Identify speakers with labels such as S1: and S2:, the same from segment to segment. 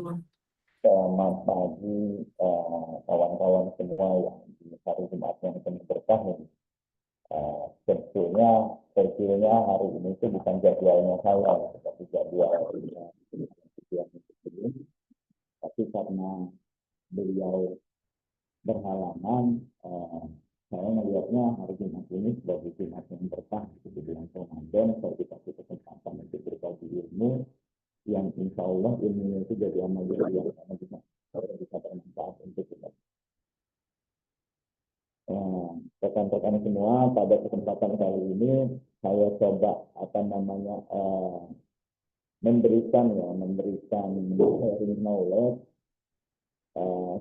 S1: Selamat pagi kawan-kawan semua yang di hari Jumat yang penuh berkah ini. Sebetulnya hari ini itu bukan jadwalnya saya, tapi jadwalnya yang sebelum. Tapi karena beliau berhalangan, saya melihatnya hari Jumat ini sebagai Jumat yang berkah di bulan Ramadan. Saya dikasih kesempatan untuk berbagi ilmu yang insya Allah ilmu itu jadi amal yang bisa bermanfaat untuk kita. Rekan-rekan semua, pada kesempatan kali ini saya coba memberikan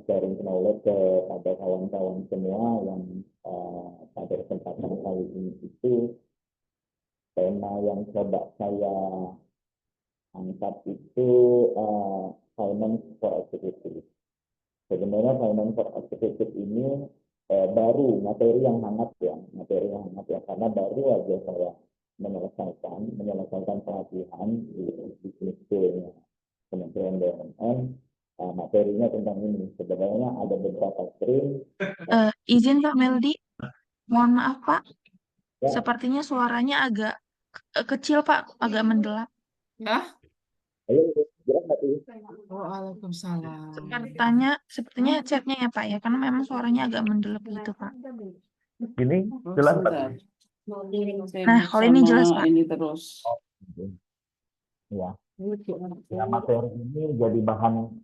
S1: sharing knowledge kepada kawan-kawan semua yang pada kesempatan kali ini itu tema yang coba saya angkat itu finance for executive. Sebenarnya finance for executive ini baru materi yang hangat ya, karena baru aja saya menyelesaikan pelatihan di bisnis school Kementerian BUMN. Materinya tentang ini. Sebenarnya ada beberapa stream.
S2: Izin Pak Meldi, mohon maaf Pak,
S1: Ya,
S2: sepertinya suaranya agak kecil Pak, agak mendelap.
S3: Ya,
S1: ayo jelas nggak sih?
S3: Waalaikumsalam.
S2: Sepertinya chatnya ya Pak ya, karena memang suaranya agak mendelap gitu Pak.
S1: Ini
S3: Oh,
S1: jelas nggak
S3: sebentar.
S1: sih?
S2: Nah, kalau ini jelas Pak.
S3: Ini terus.
S1: Ya. Ya, materi ini jadi bahan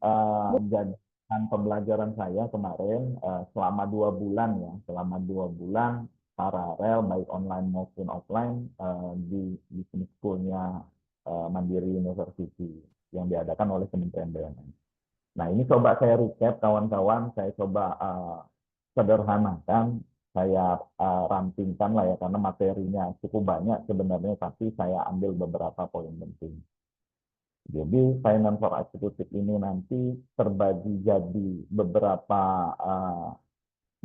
S1: pembelajaran saya kemarin selama 2 bulan ya, paralel baik online maupun offline di bisnis schoolnya Mandiri University yang diadakan oleh Kementerian BUMN. Nah, ini coba saya recap kawan-kawan, saya coba sederhanakan, saya rampingkan lah ya, karena materinya cukup banyak sebenarnya, tapi saya ambil beberapa poin penting. Jadi finance for executive ini nanti terbagi jadi beberapa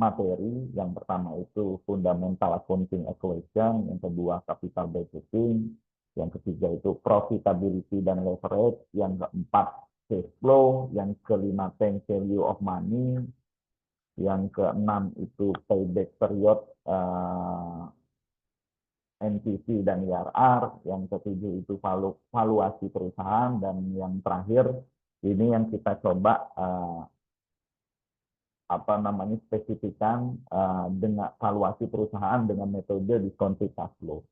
S1: materi. Yang pertama itu fundamental accounting equation, yang kedua capital budgeting, yang ketiga itu profitability dan leverage, yang keempat cash flow, yang kelima time value of money, yang keenam itu payback period NPV dan IRR, yang ketujuh itu valuasi perusahaan, dan yang terakhir ini yang kita coba spesifikan dengan valuasi perusahaan dengan metode discounted cash flow.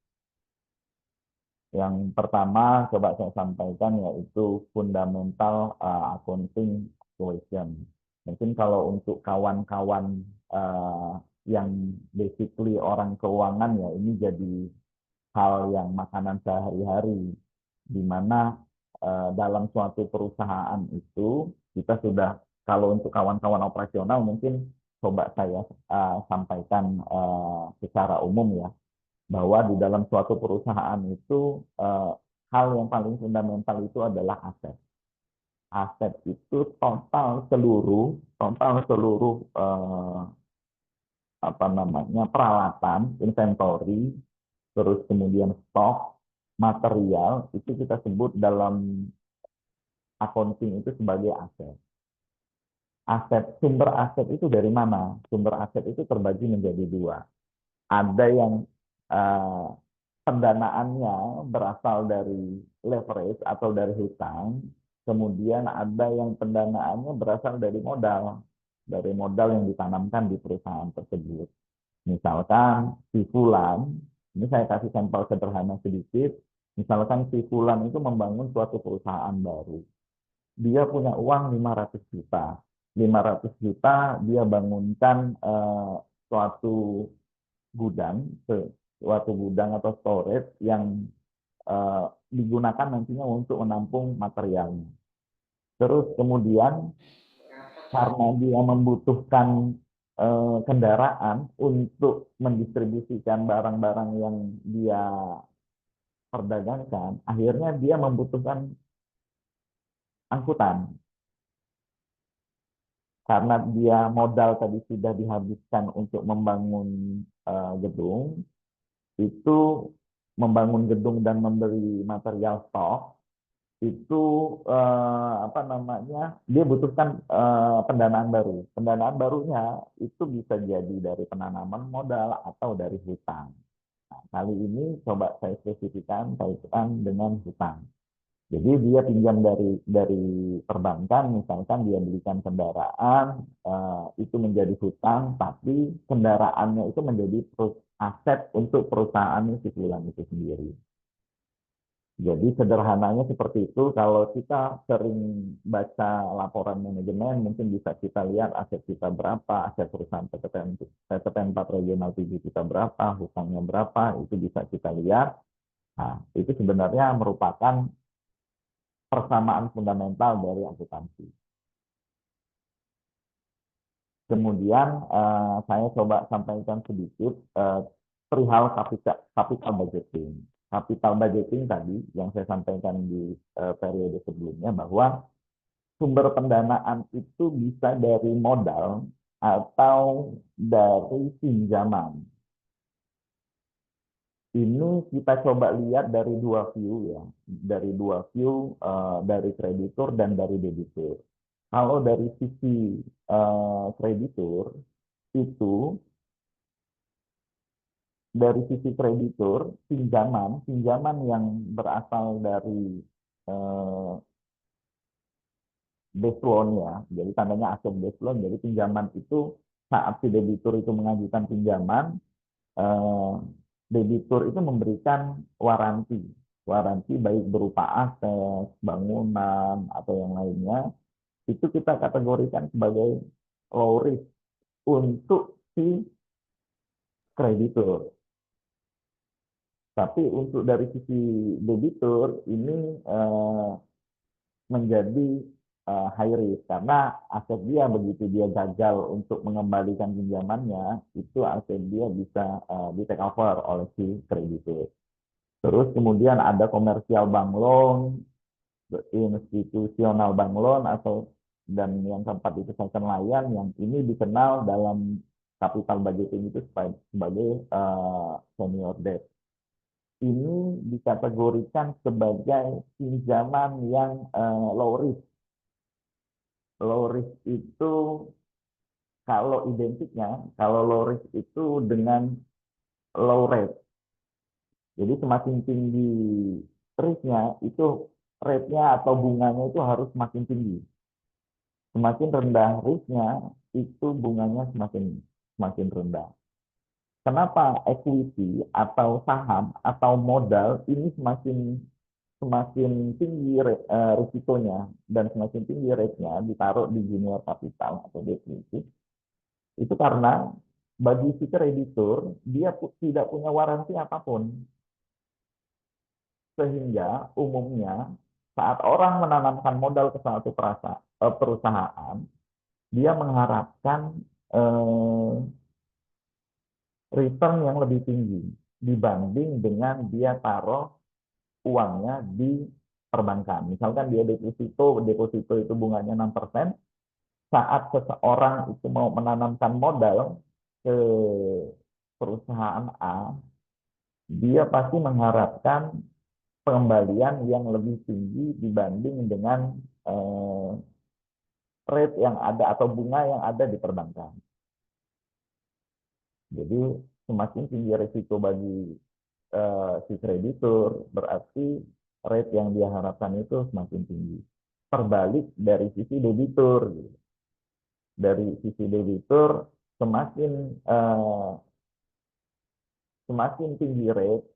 S1: Yang pertama coba saya sampaikan yaitu fundamental accounting equation. Mungkin kalau untuk kawan-kawan yang basically orang keuangan ya, ini jadi hal yang makanan sehari-hari, di mana dalam suatu perusahaan itu kita sudah, kalau untuk kawan-kawan operasional mungkin coba saya sampaikan secara umum ya, bahwa di dalam suatu perusahaan itu hal yang paling fundamental itu adalah aset. Aset itu total seluruh peralatan, inventory, terus kemudian stok, material, itu kita sebut dalam accounting itu sebagai aset. Sumber aset itu dari mana? Sumber aset itu terbagi menjadi dua. Ada yang pendanaannya berasal dari leverage atau dari hutang, kemudian ada yang pendanaannya berasal dari modal yang ditanamkan di perusahaan tersebut. Misalkan si Fulan, ini saya kasih sampel sederhana sedikit, misalkan si Fulan itu membangun suatu perusahaan baru. Dia punya uang 500 juta. 500 juta dia bangunkan suatu gudang atau storage yang digunakan nantinya untuk menampung materialnya. Terus kemudian karena dia membutuhkan kendaraan untuk mendistribusikan barang-barang yang dia perdagangkan, akhirnya dia membutuhkan angkutan. Karena dia modal tadi sudah dihabiskan untuk membangun gedung, itu membangun gedung dan membeli material stok, itu apa namanya, dia butuhkan pendanaan baru. Pendanaan barunya itu bisa jadi dari penanaman modal atau dari hutang. Nah, kali ini coba saya spesifikkan kaitan dengan hutang. Jadi dia pinjam dari perbankan, misalkan dia belikan kendaraan, itu menjadi hutang, tapi kendaraannya itu menjadi aset untuk perusahaan si Fulan itu sendiri. Jadi sederhananya seperti itu. Kalau kita sering baca laporan manajemen, mungkin bisa kita lihat aset kita berapa, aset perusahaan PTN 4 regional 7 kita berapa, hutangnya berapa, itu bisa kita lihat. Nah, itu sebenarnya merupakan persamaan fundamental dari akuntansi. Kemudian saya coba sampaikan sedikit perihal capital budgeting. Capital budgeting tadi yang saya sampaikan di periode sebelumnya bahwa sumber pendanaan itu bisa dari modal atau dari pinjaman. Ini kita coba lihat dari dua view ya, dari dua view dari kreditur dan dari debitur. Kalau dari sisi kreditur itu dari sisi kreditur pinjaman yang berasal dari eh, base loan ya, jadi tandanya aset base loan. Jadi pinjaman itu saat si debitur itu mengajukan pinjaman, eh, debitur itu memberikan waranti baik berupa aset, bangunan atau yang lainnya. Itu kita kategorikan sebagai low risk untuk si kreditur. Tapi untuk dari sisi debitur ini menjadi high risk karena aset dia begitu dia gagal untuk mengembalikan pinjamannya, itu aset dia bisa di take over oleh si kreditur. Terus kemudian ada komersial bank loan, institusional bank loan dan yang keempat itu second layan, yang ini dikenal dalam capital budgeting itu sebagai senior debt. Ini dikategorikan sebagai pinjaman yang low risk. Low risk itu kalau identiknya, kalau low risk itu dengan low rate. Jadi semakin tinggi risknya, itu rate-nya atau bunganya itu harus semakin tinggi. Semakin rendah risknya, itu bunganya semakin rendah. Kenapa equity atau saham atau modal ini semakin tinggi risikonya dan semakin tinggi rate-nya ditaruh di junior capital atau definisi? Itu karena bagi si kreditur dia tidak punya waranti apapun, sehingga umumnya saat orang menanamkan modal ke suatu perusahaan, dia mengharapkan return yang lebih tinggi dibanding dengan dia taruh uangnya di perbankan. Misalkan dia deposito itu bunganya 6%, saat seseorang itu mau menanamkan modal ke perusahaan A, dia pasti mengharapkan pengembalian yang lebih tinggi dibanding dengan rate yang ada atau bunga yang ada di perbankan. Jadi semakin tinggi risiko bagi si kreditur, berarti rate yang dia harapkan itu semakin tinggi. Terbalik dari sisi debitur. Dari sisi debitur, semakin tinggi rate,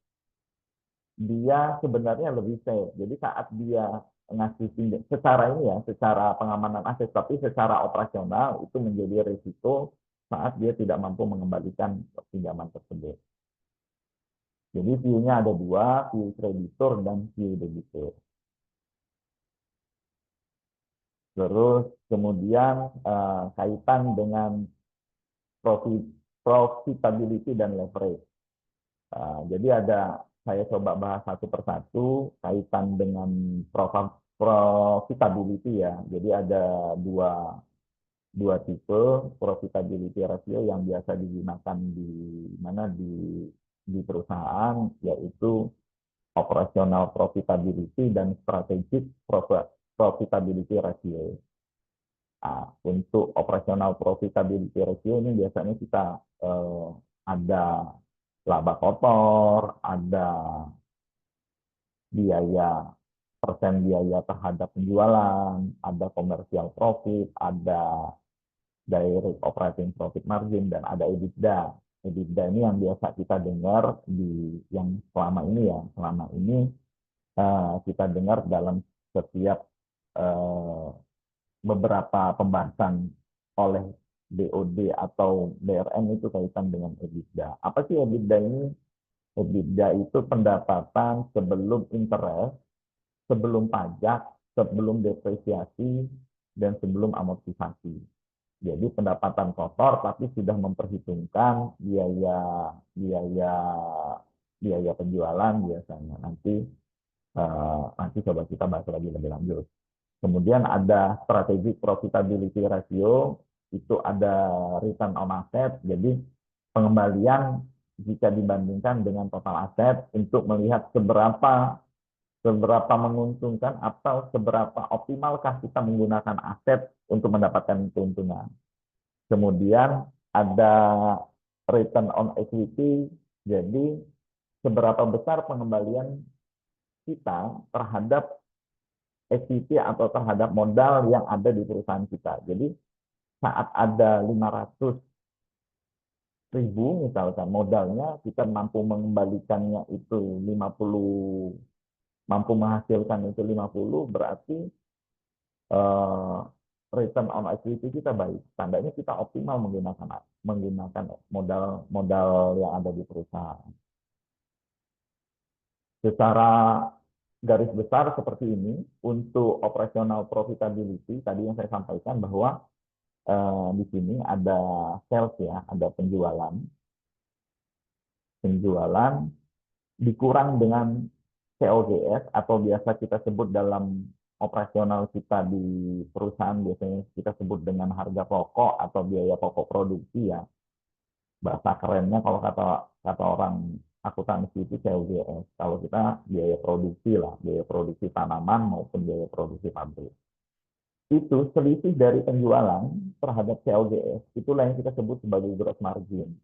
S1: dia sebenarnya lebih safe. Jadi saat dia ngasih pinjam, secara ini ya, secara pengamanan aset, tapi secara operasional itu menjadi risiko saat dia tidak mampu mengembalikan pinjaman tersebut. Jadi view-nya ada dua, view kreditur dan view debitur. Terus kemudian kaitan dengan profitability dan leverage. Jadi saya coba bahas satu persatu kaitan dengan profitability ya. Jadi ada dua tipe profitability ratio yang biasa digunakan di perusahaan, yaitu operational profitability dan strategic profitability ratio. Nah, untuk operational profitability ratio ini biasanya kita ada laba kotor, ada biaya persen biaya terhadap penjualan, ada commercial profit, ada direct operating profit margin, dan ada EBITDA. EBITDA ini yang biasa kita dengar yang selama ini kita dengar dalam setiap beberapa pembahasan oleh BOD atau BRN itu kaitan dengan EBITDA. Apa sih EBITDA ini? EBITDA itu pendapatan sebelum interest, sebelum pajak, sebelum depresiasi, dan sebelum amortisasi. Jadi pendapatan kotor tapi sudah memperhitungkan biaya penjualan biasanya. Nanti coba kita bahas lagi lebih lanjut. Kemudian ada strategic profitability ratio, itu ada return on asset, jadi pengembalian jika dibandingkan dengan total aset untuk melihat seberapa menguntungkan atau seberapa optimalkah kita menggunakan aset untuk mendapatkan keuntungan. Kemudian ada return on equity, jadi seberapa besar pengembalian kita terhadap equity atau terhadap modal yang ada di perusahaan kita. Jadi saat ada 500.000 misalkan modalnya, kita mampu mengembalikannya itu 50, mampu menghasilkan itu 50, berarti return on equity kita baik. Tandanya kita optimal menggunakan modal yang ada di perusahaan. Secara garis besar seperti ini untuk operational profitability, tadi yang saya sampaikan bahwa di sini ada sales ya, ada penjualan dikurang dengan COGS atau biasa kita sebut dalam operasional kita di perusahaan biasanya kita sebut dengan harga pokok atau biaya pokok produksi ya. Bahasa kerennya kalau kata orang akuntansi itu COGS. Kalau kita biaya produksi lah, biaya produksi tanaman maupun biaya produksi pabrik. Itu selisih dari penjualan terhadap COGS, itulah yang kita sebut sebagai gross margin.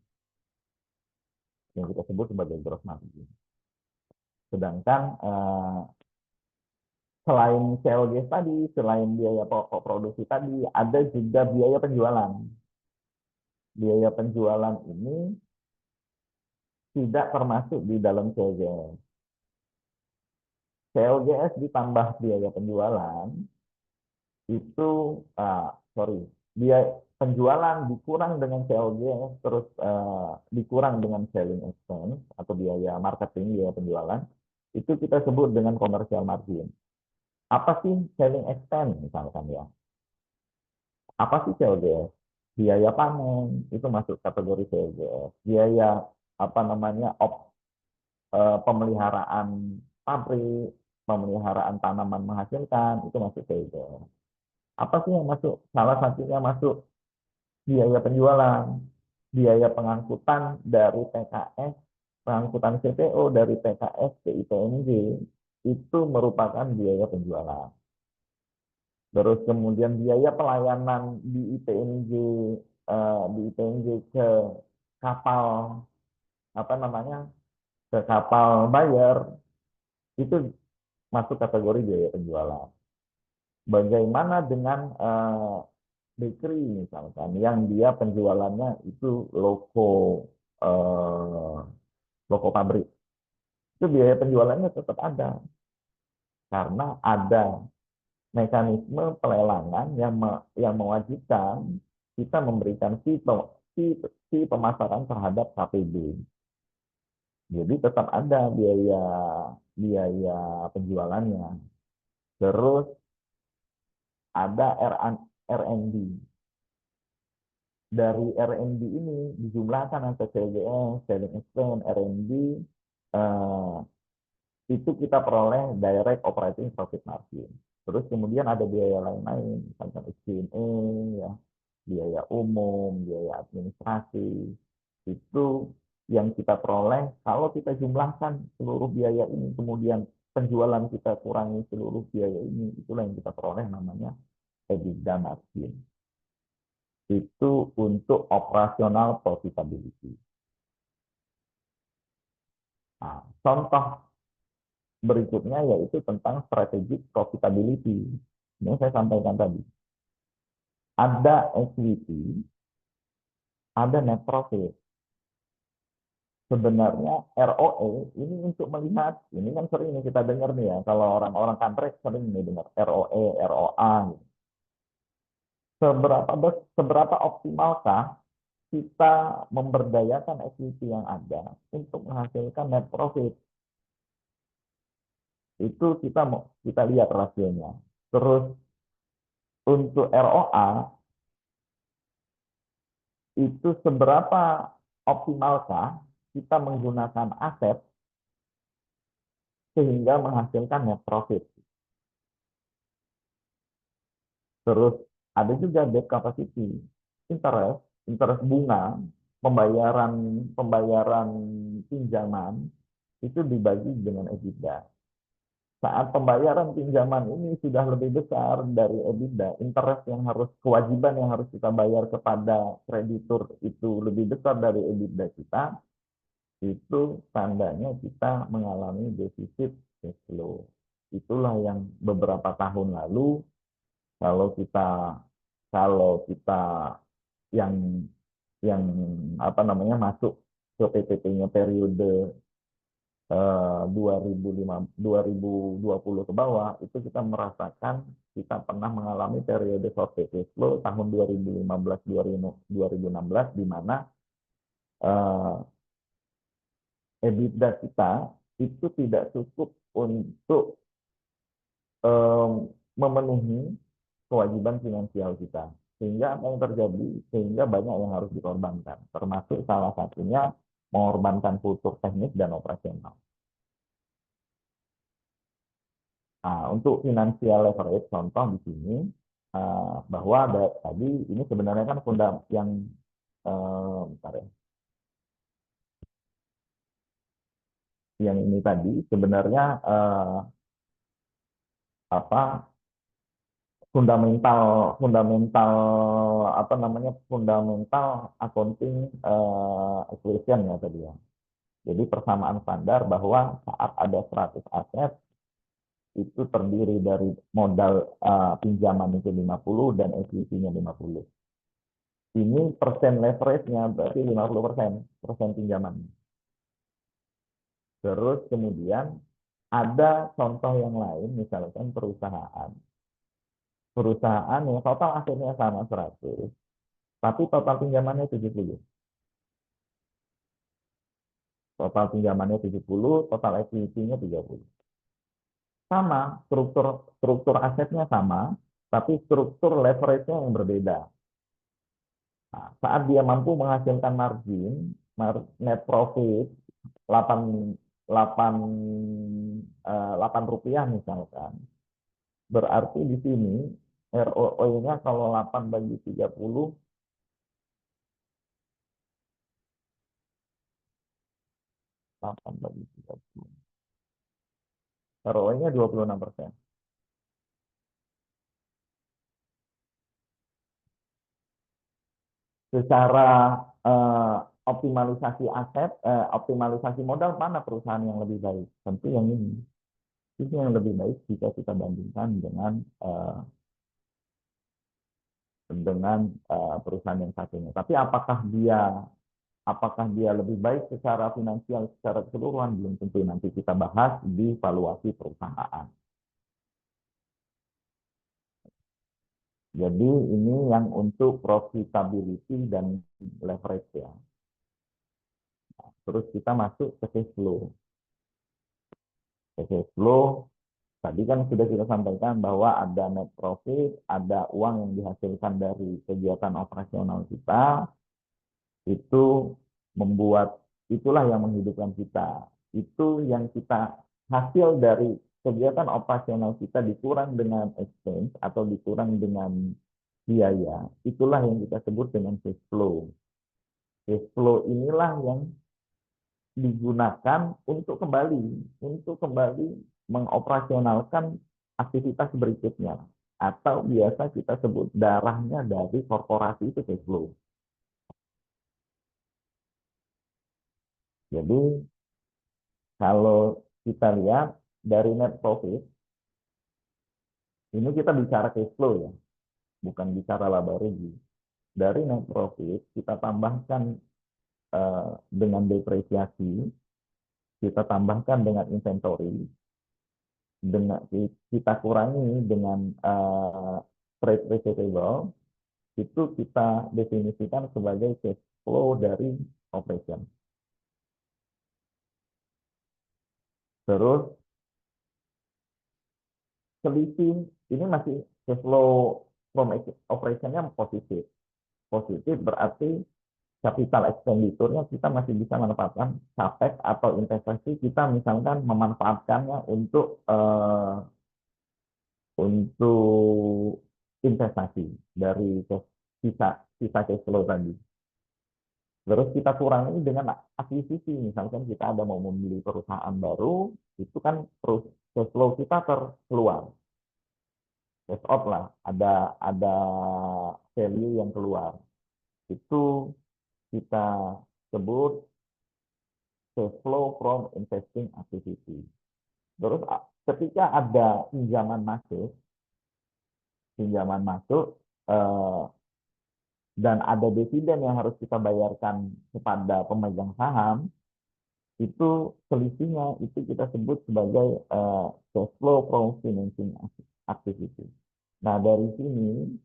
S1: Yang kita sebut sebagai gross margin. Sedangkan selain COGS tadi, selain biaya pokok produksi tadi, ada juga biaya penjualan. Biaya penjualan ini tidak termasuk di dalam COGS. COGS ditambah biaya penjualan itu, biaya penjualan dikurang dengan COGS, terus dikurang dengan selling expense atau biaya marketing, biaya penjualan, itu kita sebut dengan commercial margin. Apa sih selling expense misalkan ya? Apa sih COGS? Biaya panen itu masuk kategori COGS. Biaya pemeliharaan pabrik, pemeliharaan tanaman menghasilkan itu masuk COGS. Apa sih yang masuk? Salah satunya masuk biaya penjualan, biaya pengangkutan dari PKS, pengangkutan CPO dari PKS ke IPNG, itu merupakan biaya penjualan. Terus kemudian biaya pelayanan di IPNG ke kapal ke kapal bayar itu masuk kategori biaya penjualan. Bagaimana dengan bakery misalkan yang dia penjualannya itu loko pabrik, itu biaya penjualannya tetap ada karena ada mekanisme pelelangan yang mewajibkan kita memberikan fee pemasaran terhadap KPB. Jadi tetap ada biaya penjualannya. Terus ada R&D. Dari R&D ini dijumlahkan antara COGS, selling expense, R&D, itu kita peroleh direct operating profit margin. Terus kemudian ada biaya lain-lain, misalkan SG&A, ya, biaya umum, biaya administrasi, itu yang kita peroleh kalau kita jumlahkan seluruh biaya ini, kemudian penjualan kita kurangi seluruh biaya ini, itulah yang kita peroleh namanya EBITDA margin. Itu untuk operasional profitability. Nah, contoh berikutnya yaitu tentang strategic profitability. Ini saya sampaikan tadi. Ada equity, ada net profit. Sebenarnya ROE ini untuk melihat, ini kan sering nih kita dengar nih ya, kalau orang-orang kantrek sering nih dengar ROE, ROA. Seberapa optimalkah kita memberdayakan equity yang ada untuk menghasilkan net profit? Itu kita lihat rasionya. Terus untuk ROA itu seberapa optimalkah kita menggunakan aset sehingga menghasilkan net profit. Terus ada juga debt capacity, interest bunga, pembayaran pinjaman itu dibagi dengan EBITDA. Saat pembayaran pinjaman ini sudah lebih besar dari EBITDA, kewajiban yang harus kita bayar kepada kreditur itu lebih besar dari EBITDA kita, itu tandanya kita mengalami defisit cash flow. Itulah yang beberapa tahun lalu kalau kita yang masuk ke PPT-nya periode 2020 ke bawah, itu kita merasakan kita pernah mengalami periode short cash flow tahun 2015-2016 di mana EBITDA kita itu tidak cukup untuk memenuhi kewajiban finansial kita. Sehingga apa yang terjadi? Sehingga banyak yang harus dikorbankan. Termasuk salah satunya mengorbankan kultur teknis dan operasional. Nah, untuk financial leverage, contoh di sini, bahwa ada tadi, ini sebenarnya kan bentar ya. Yang ini tadi sebenarnya fundamental accounting equation ya tadi ya. Jadi persamaan standar bahwa saat ada 100 aset itu terdiri dari modal pinjaman itu 50 dan equity-nya 50. Ini persen leverage-nya berarti 50% pinjaman. Terus kemudian ada contoh yang lain, misalkan perusahaan yang total asetnya sama 100, tapi total pinjamannya 70. Total pinjamannya 70, total equity-nya 30. Sama, struktur asetnya sama, tapi struktur leverage-nya yang berbeda. Nah, saat dia mampu menghasilkan margin, net profit 8 rupiah misalkan, berarti di sini ROE-nya kalau 8 bagi 30, 8 bagi 30. ROE-nya 26%. Secara optimalisasi aset, optimalisasi modal, mana perusahaan yang lebih baik? Tentu yang ini. Ini yang lebih baik jika kita bandingkan dengan perusahaan yang satunya. Tapi apakah dia lebih baik secara finansial, secara keseluruhan, belum tentu. Nanti kita bahas di valuasi perusahaan. Jadi ini yang untuk profitability dan leverage ya. Nah, terus kita masuk ke cash flow. Cash flow tadi kan sudah kita sampaikan bahwa ada net profit, ada uang yang dihasilkan dari kegiatan operasional kita, itu itulah yang menghidupkan kita. Itu yang kita hasil dari kegiatan operasional kita dikurang dengan expense atau dikurang dengan biaya, itulah yang kita sebut dengan cash flow. Cash flow inilah yang digunakan untuk kembali mengoperasionalkan aktivitas berikutnya, atau biasa kita sebut darahnya dari korporasi itu cash flow. Jadi kalau kita lihat dari net profit, ini kita bicara cash flow ya, bukan bicara laba rugi. Dari net profit kita tambahkan dengan depresiasi, kita tambahkan dengan inventory, dengan kita kurangi dengan trade receivable, itu kita definisikan sebagai cash flow dari operation. Terus selisih ini masih cash flow from operation-nya positif. Positif berarti capital expenditure-nya kita masih bisa menempatkan capex atau investasi, kita misalkan memanfaatkannya untuk investasi dari sisa cash flow tadi. Terus kita kurangi dengan akuisisi, misalkan kita ada mau membeli perusahaan baru, itu kan terus cash flow kita terkeluar, cash out lah, ada value yang keluar. Itu kita sebut cash flow from investing activity. Terus ketika ada pinjaman masuk dan ada dividen yang harus kita bayarkan kepada pemegang saham, itu selisihnya itu kita sebut sebagai cash flow from financing activity. Nah, dari sini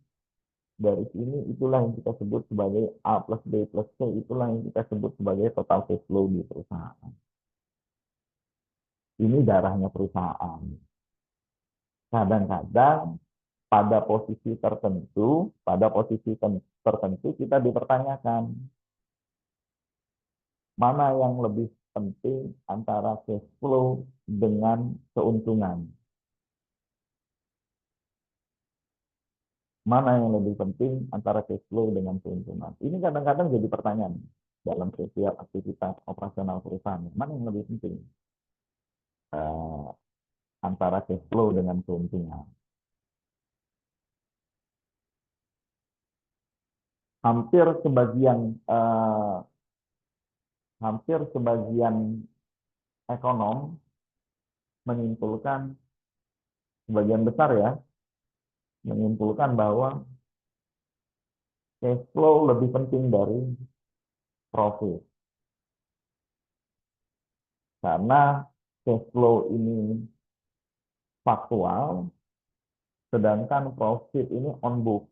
S1: itulah yang kita sebut sebagai A plus B plus C, itulah yang kita sebut sebagai total cash flow di perusahaan. Ini darahnya perusahaan. Kadang-kadang pada posisi tertentu kita dipertanyakan mana yang lebih penting antara cash flow dengan keuntungan. Mana yang lebih penting antara cash flow dengan keuntungan. Ini kadang-kadang jadi pertanyaan dalam setiap aktivitas operasional perusahaan. Mana yang lebih penting antara cash flow dengan keuntungan. Hampir sebagian ekonom menyimpulkan, sebagian besar ya, menyimpulkan bahwa cash flow lebih penting dari profit. Karena cash flow ini faktual, sedangkan profit ini on book.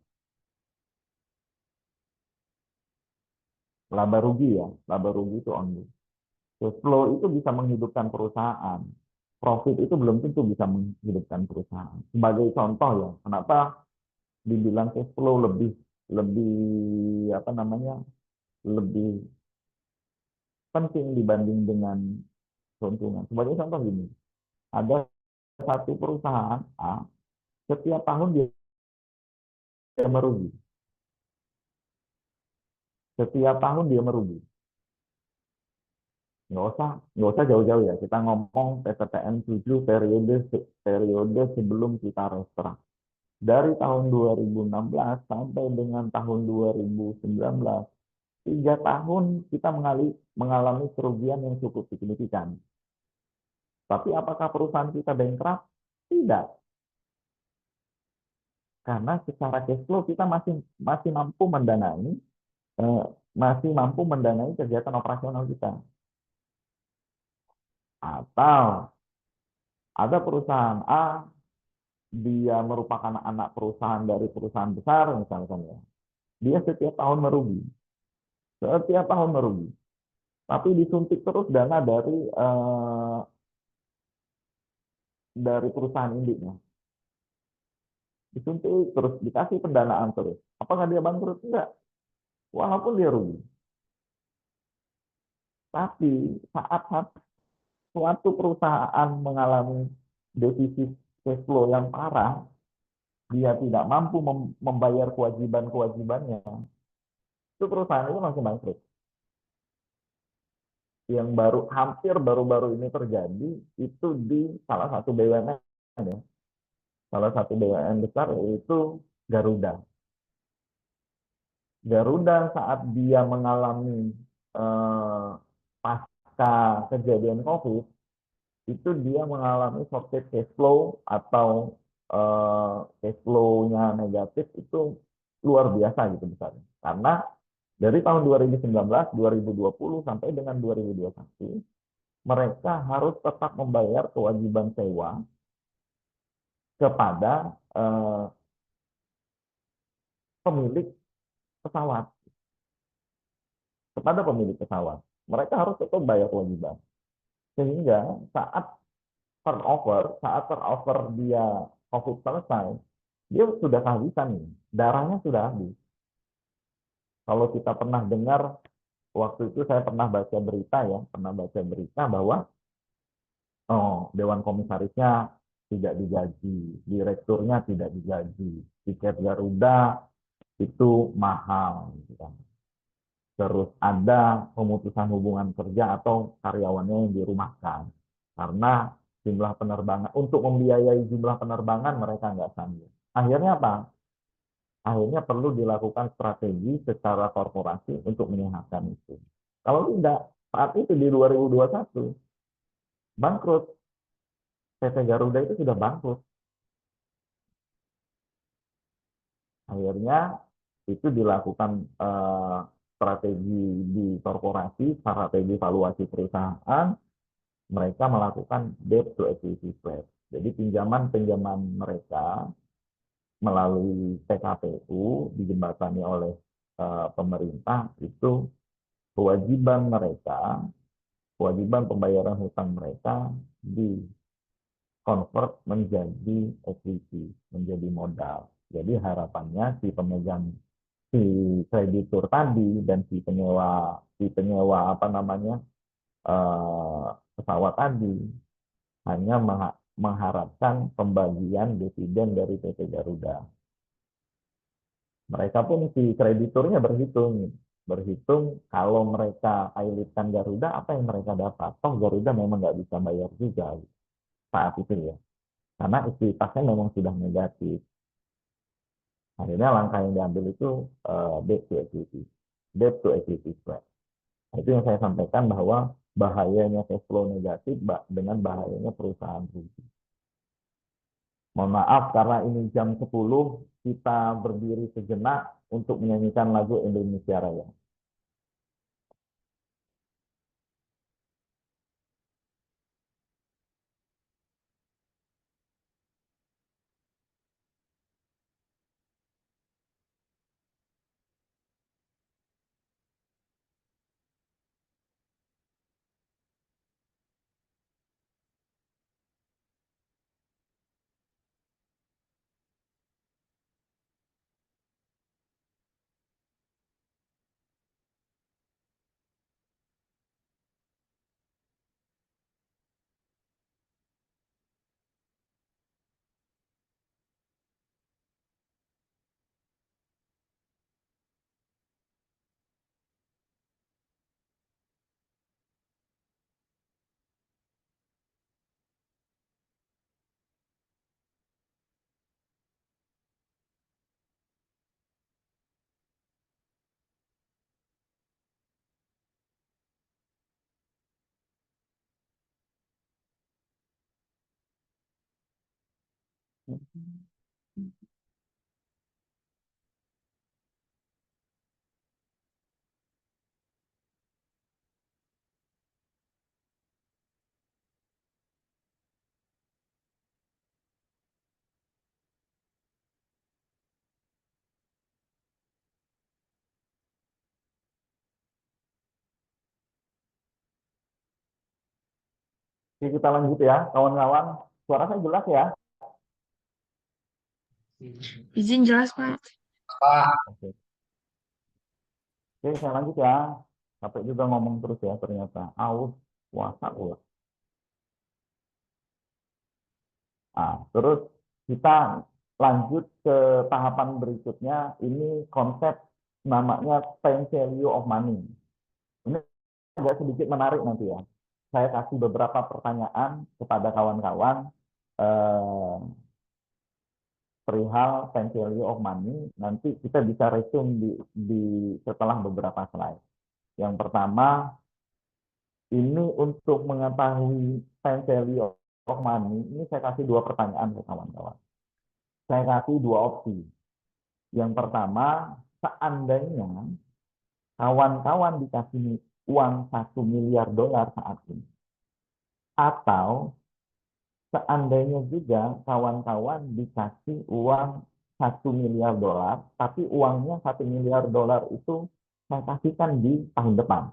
S1: Laba rugi ya, laba rugi itu on book. Cash flow itu bisa menghidupkan perusahaan. Profit itu belum tentu bisa menghidupkan perusahaan. Sebagai contoh ya, kenapa dibilang cash flow lebih lebih penting dibanding dengan keuntungan. Sebagai contoh gini, ada satu perusahaan A, setiap tahun dia merugi. Setiap tahun dia merugi. Nggak usah jauh-jauh ya. Kita ngomong PPTN 7 periode sebelum kita restoran. Dari tahun 2016 sampai dengan tahun 2019, 3 tahun kita mengalami kerugian yang cukup signifikan. Tapi apakah perusahaan kita bankrupt? Tidak. Karena secara cash flow kita masih mampu mendanai kegiatan operasional kita. Atau ada perusahaan A, dia merupakan anak perusahaan dari perusahaan besar misalkan ya. Dia setiap tahun merugi. Setiap tahun merugi. Tapi disuntik terus dana dari perusahaan induknya. Disuntik terus, dikasih pendanaan terus. Apakah dia bangkrut? Enggak. Walaupun dia rugi. Tapi saat suatu perusahaan mengalami defisit cash flow yang parah, dia tidak mampu membayar kewajiban-kewajibannya, itu perusahaan itu langsung bangkrut. yang hampir baru-baru ini terjadi itu di salah satu BUMN ya. Salah satu BUMN besar yaitu Garuda. Garuda saat dia mengalami pasca kejadian COVID, itu dia mengalami shortage cash flow atau cash flow-nya negatif itu luar biasa gitu besarnya. Karena dari tahun 2019, 2020 sampai dengan 2021, mereka harus tetap membayar kewajiban sewa kepada pemilik pesawat. Kepada pemilik pesawat. Mereka harus tetap bayar kewajiban. Sehingga saat turnover dia COVID selesai, dia sudah kehabisan nih. Darahnya sudah habis. Kalau kita pernah dengar, waktu itu saya pernah baca berita bahwa Dewan Komisarisnya tidak digaji, direkturnya tidak digaji, tiket Garuda itu mahal, gitu kan. Terus ada pemutusan hubungan kerja atau karyawannya yang dirumahkan karena jumlah penerbangan, untuk membiayai jumlah penerbangan mereka nggak sanggup. Akhirnya apa? Akhirnya perlu dilakukan strategi secara korporasi untuk menyehatkan itu. Kalau tidak, saat itu di 2021 bangkrut. PT Garuda itu sudah bangkrut. Akhirnya itu dilakukan strategi di korporasi, strategi valuasi perusahaan, mereka melakukan debt to equity swap. Jadi pinjaman-pinjaman mereka melalui PKPU dijembatani oleh pemerintah itu kewajiban mereka, kewajiban pembayaran hutang mereka di convert menjadi equity, menjadi modal. Jadi harapannya si kreditur tadi dan si penyewa apa namanya pesawat tadi hanya mengharapkan pembagian dividen dari PT Garuda. Mereka pun si krediturnya berhitung kalau mereka pilotkan Garuda apa yang mereka dapat. Toh Garuda memang nggak bisa bayar juga saat itu ya, karena ekuitasnya memang sudah negatif. Akhirnya langkah yang diambil itu debt to equity swap. Itu yang saya sampaikan bahwa bahayanya cash flow negatif dengan bahayanya perusahaan rugi. Mohon maaf karena ini jam 10, kita berdiri sejenak untuk menyanyikan lagu Indonesia Raya. Oke, kita lanjut ya, kawan-kawan. Suara saya jelas ya?
S2: Izin jelas, Pak.
S1: Oke, Oke, saya lanjut ya. Capek juga ngomong terus ya ternyata. Aus, puasa, ulah. Terus kita lanjut ke tahapan berikutnya. Ini konsep namanya time value of money. Ini agak sedikit menarik nanti ya. Saya kasih beberapa pertanyaan kepada kawan-kawan eh, perihal time value of money. Nanti kita bisa resume setelah beberapa slide. Yang pertama, ini untuk mengetahui time value of money, ini saya kasih dua pertanyaan ke kawan-kawan. Saya kasih dua opsi. Yang pertama, seandainya kawan-kawan dikasih uang $1 miliar saat ini, atau seandainya juga kawan-kawan dikasih uang $1 miliar, tapi uangnya $1 miliar itu saya kasihkan di tahun depan.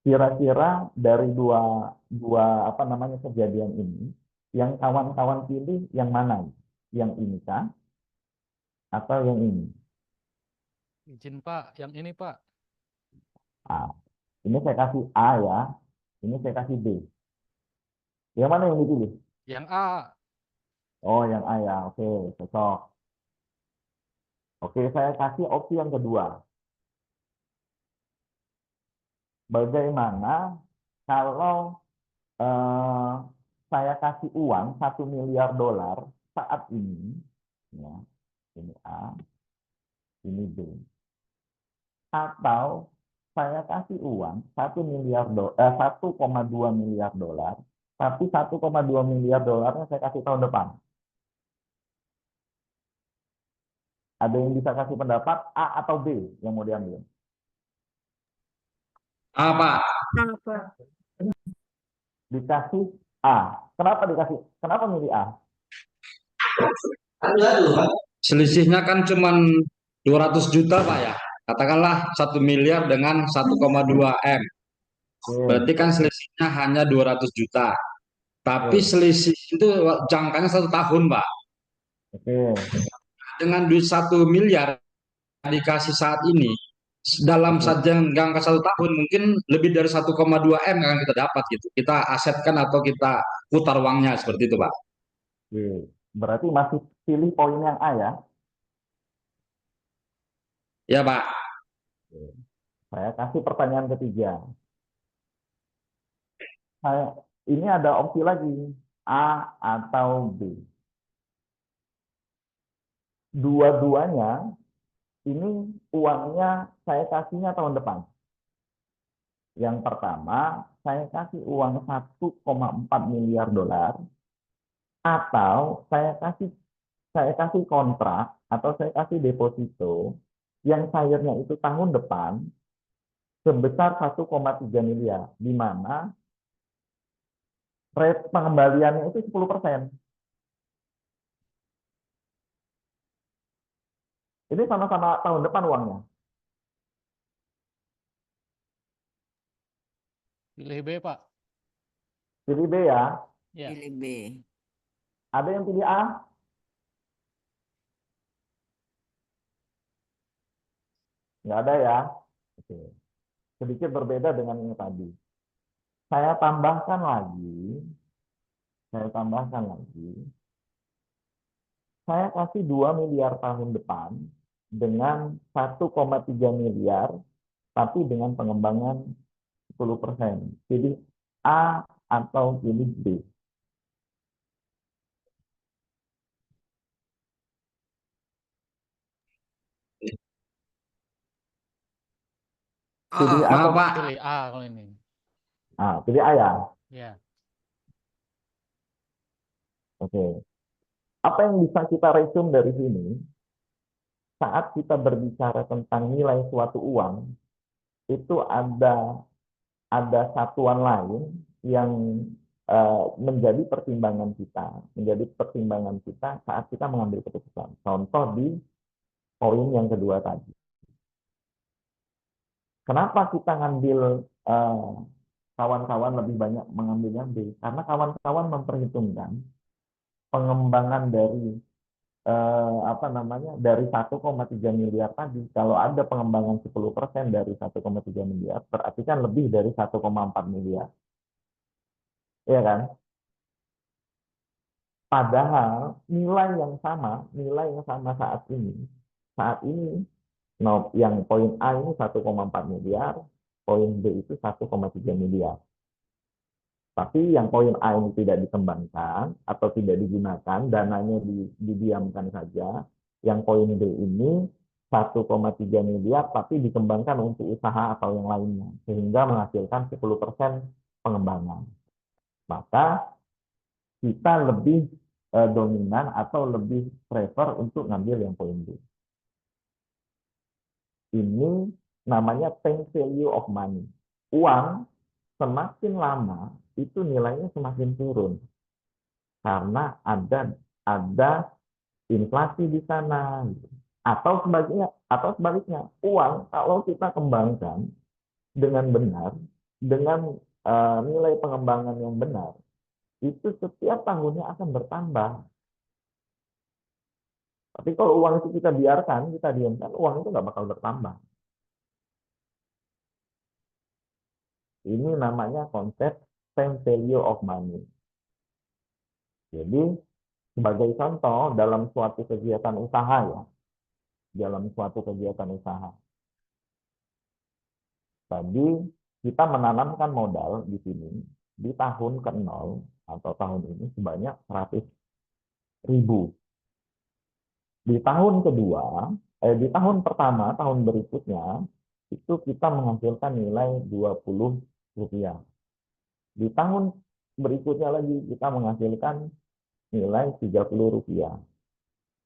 S1: Kira-kira dari dua dua apa namanya kejadian ini, yang kawan-kawan pilih yang mana? Yang ini kah? Atau yang ini?
S4: Izin Pak, yang ini Pak.
S1: Ah, ini saya kasih A ya, ini saya kasih B. Yang mana yang dipilih?
S4: Yang A.
S1: Oh, yang A ya. Oke, cocok. Oke, saya kasih opsi yang kedua. Bagaimana kalau eh, saya kasih uang $1 miliar saat ini, ya, ini A, ini B. Atau saya kasih uang 1,2 miliar dolar, tapi 1,2 miliar dolarnya saya kasih tahun depan. Ada yang bisa kasih pendapat A atau B yang mau diambil?
S5: Pak.
S1: Dikasih A. Kenapa dikasih? Kenapa milih A?
S5: Selisihnya kan cuma 200 juta Pak ya. Katakanlah 1 miliar dengan 1,2 M.
S1: Oke,
S5: Berarti kan selisihnya hanya 200 juta. Tapi
S1: oke,
S5: selisih itu jangkanya 1 tahun Pak.
S1: oke,
S5: Dengan duit 1 miliar dikasih saat ini, dalam
S1: oke,
S5: saja jangka 1 tahun mungkin lebih dari 1,2 M yang kita dapat gitu. Kita asetkan atau kita putar uangnya seperti itu Pak.
S1: oke. Berarti masih pilih poin yang A ya?
S5: Ya Pak.
S1: Oke. Saya kasih pertanyaan ketiga. Saya, ini ada opsi lagi, A atau B. Dua-duanya ini uangnya saya kasihnya tahun depan. Yang pertama, saya kasih uang $1,4 miliar, atau saya kasih kontrak atau saya kasih deposito yang cairnya itu tahun depan sebesar 1,3 miliar, di mana rate pengembaliannya itu 10%. Ini sama-sama tahun depan uangnya.
S4: Pilih B Pak.
S1: Pilih B ya.
S4: Ya.
S3: Pilih B.
S1: Ada yang pilih A? Nggak ada ya. Oke. Sedikit berbeda dengan yang tadi. Saya tambahkan lagi. Saya tambahkan lagi. Saya kasih 2 miliar tahun depan dengan 1,3 miliar, tapi dengan pengembangan 10%. Pilih A atau pilih B. Pilih
S3: A.
S1: atau
S5: Maaf Pak.
S4: Pilih A kalau ini.
S1: pilih A ya.
S4: Ya.
S1: Oke. Apa yang bisa kita resume dari sini? Saat kita berbicara tentang nilai suatu uang, itu ada satuan lain yang menjadi pertimbangan kita saat kita mengambil keputusan. Contoh di poin yang kedua tadi. Kenapa kita ngambil kawan-kawan lebih banyak mengambilnya B? Karena kawan-kawan memperhitungkan pengembangan dari dari 1,3 miliar tadi. Kalau ada pengembangan 10% dari 1,3 miliar, berarti kan lebih dari 1,4 miliar. Iya kan? Padahal nilai yang sama saat ini, yang poin A ini 1,4 miliar, poin B itu 1,3 miliar. Tapi yang poin A ini tidak dikembangkan atau tidak digunakan, dananya didiamkan saja. Yang poin B ini 1,3 miliar, tapi dikembangkan untuk usaha atau yang lainnya, sehingga menghasilkan 10% pengembangan. Maka kita lebih dominan atau lebih prefer untuk ngambil yang poin B. Ini namanya time value of money. Uang semakin lama itu nilainya semakin turun karena ada inflasi di sana, gitu. Atau sebaliknya uang kalau kita kembangkan dengan benar, dengan nilai pengembangan yang benar, itu setiap tahunnya akan bertambah. Tapi kalau uang itu kita biarkan, kita diamkan, uang itu nggak bakal bertambah. Ini namanya konsep time value of money. Jadi sebagai contoh dalam suatu kegiatan usaha ya, dalam suatu kegiatan usaha. Tadi kita menanamkan modal di sini di tahun ke-0 atau tahun ini sebanyak 100.000. Di tahun kedua, di tahun pertama, tahun berikutnya, itu kita menghasilkan nilai 20 rupiah. Di tahun berikutnya lagi kita menghasilkan nilai 30 rupiah.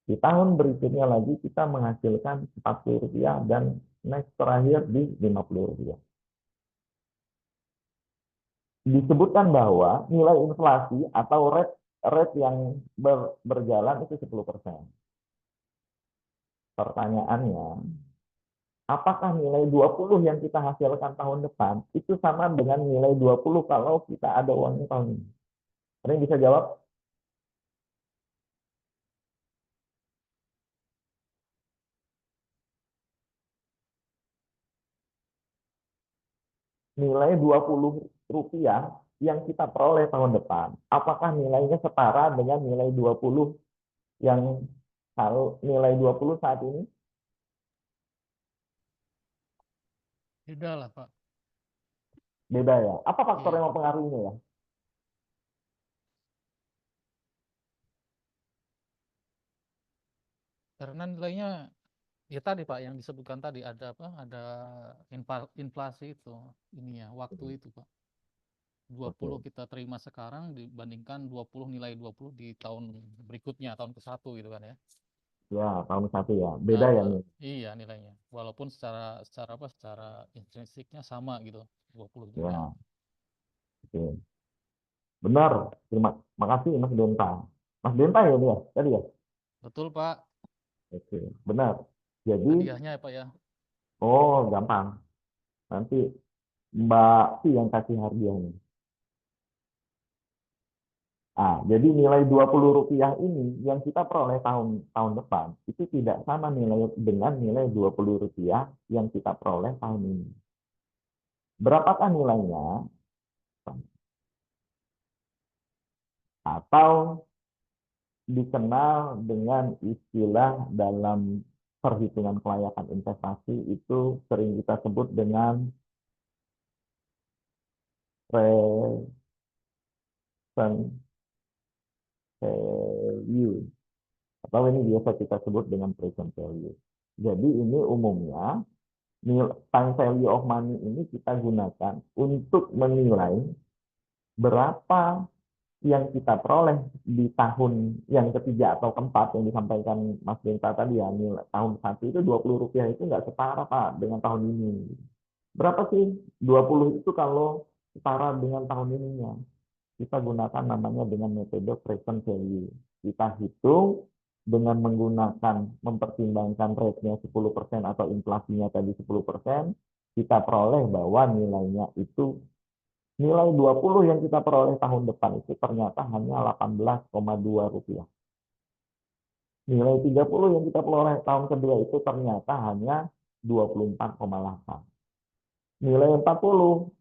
S1: Di tahun berikutnya lagi kita menghasilkan 40 rupiah dan next terakhir di 50 rupiah. Disebutkan bahwa nilai inflasi atau rate yang berjalan itu 10%. Pertanyaannya, apakah nilai 20 yang kita hasilkan tahun depan itu sama dengan nilai 20 kalau kita ada uangnya tahun ini? Ada yang bisa jawab? Nilai 20 rupiah yang kita peroleh tahun depan, apakah nilainya setara dengan nilai 20 yang kalau nilai 20 saat ini?
S4: Beda lah, Pak.
S1: Beda ya. Apa faktor
S4: Iya.
S1: yang mempengaruhinya ya?
S4: Karena nilainya ya tadi Pak yang disebutkan tadi ada apa? Ada inflasi itu ininya waktu itu Pak. 20 kita terima sekarang dibandingkan 20 nilai 20 di tahun berikutnya, tahun ke-1 gitu kan ya.
S1: Ya, tahun 1 ya. Beda ya nih.
S4: Iya nilainya. Walaupun secara intrinsiknya sama gitu, 20 gitu
S1: Ya,
S4: kan.
S1: oke. Benar. Terima kasih Mas Denta. Mas Denta ya dia tadi ya?
S4: Betul Pak.
S1: Oke, benar. Jadi,
S4: Hadiahnya ya Pak ya.
S1: oh gampang. Nanti Mbak Si yang kasih hadiahnya. Jadi nilai 20 rupiah ini yang kita peroleh tahun depan itu tidak sama nilai dengan nilai 20 rupiah yang kita peroleh tahun ini. Berapakah nilainya? Atau dikenal dengan istilah dalam perhitungan kelayakan investasi itu sering kita sebut dengan present value, atau ini biasa kita sebut dengan present value. Jadi ini umumnya time value of money ini kita gunakan untuk menilai berapa yang kita peroleh di tahun yang ketiga atau keempat yang disampaikan Mas Benta tadi ya, nilai tahun 1 itu 20 rupiah itu nggak setara Pak dengan tahun ini. Berapa sih 20 itu kalau setara dengan tahun ininya? Kita gunakan namanya dengan metode present value. Kita hitung dengan mempertimbangkan rate-nya 10% atau inflasinya tadi 10%, kita peroleh bahwa nilainya itu nilai 20 yang kita peroleh tahun depan itu ternyata hanya 18,2 rupiah. Nilai 30 yang kita peroleh tahun kedua itu ternyata hanya 24,8. Nilai 40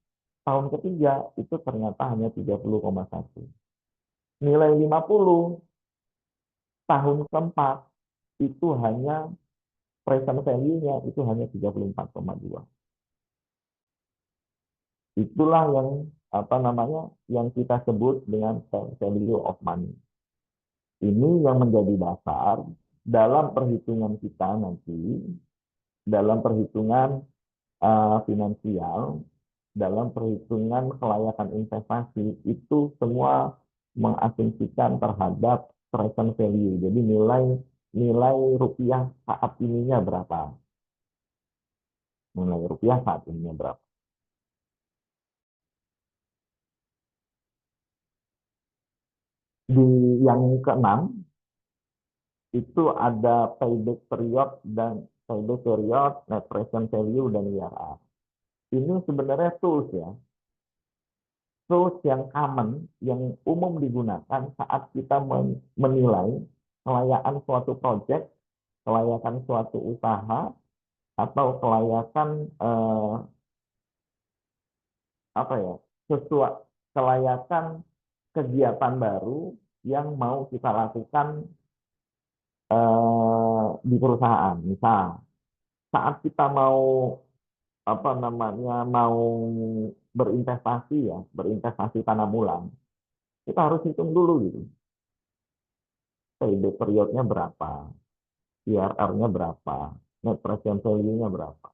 S1: tahun ketiga itu ternyata hanya 30,1. Nilai 50 tahun keempat itu hanya present value-nya itu hanya 34,2. Itulah yang apa namanya yang kita sebut dengan value of money. Ini yang menjadi dasar dalam perhitungan kita nanti, dalam perhitungan finansial, dalam perhitungan kelayakan investasi, itu semua mengasumsikan terhadap present value. Jadi nilai rupiah saat ininya berapa? Nilai rupiah saat ininya berapa? Di yang keenam itu ada payback period dan payback period, net present value dan IRR. Ini sebenarnya tools ya, tools yang common, yang umum digunakan saat kita menilai kelayakan suatu project, kelayakan suatu usaha, atau kelayakan apa ya, sesuatu kelayakan kegiatan baru yang mau kita lakukan di perusahaan. Misal saat kita mau apa namanya mau berinvestasi tanam ulang, kita harus hitung dulu gitu. Payback periodnya berapa, IRR-nya berapa, net present value-nya berapa.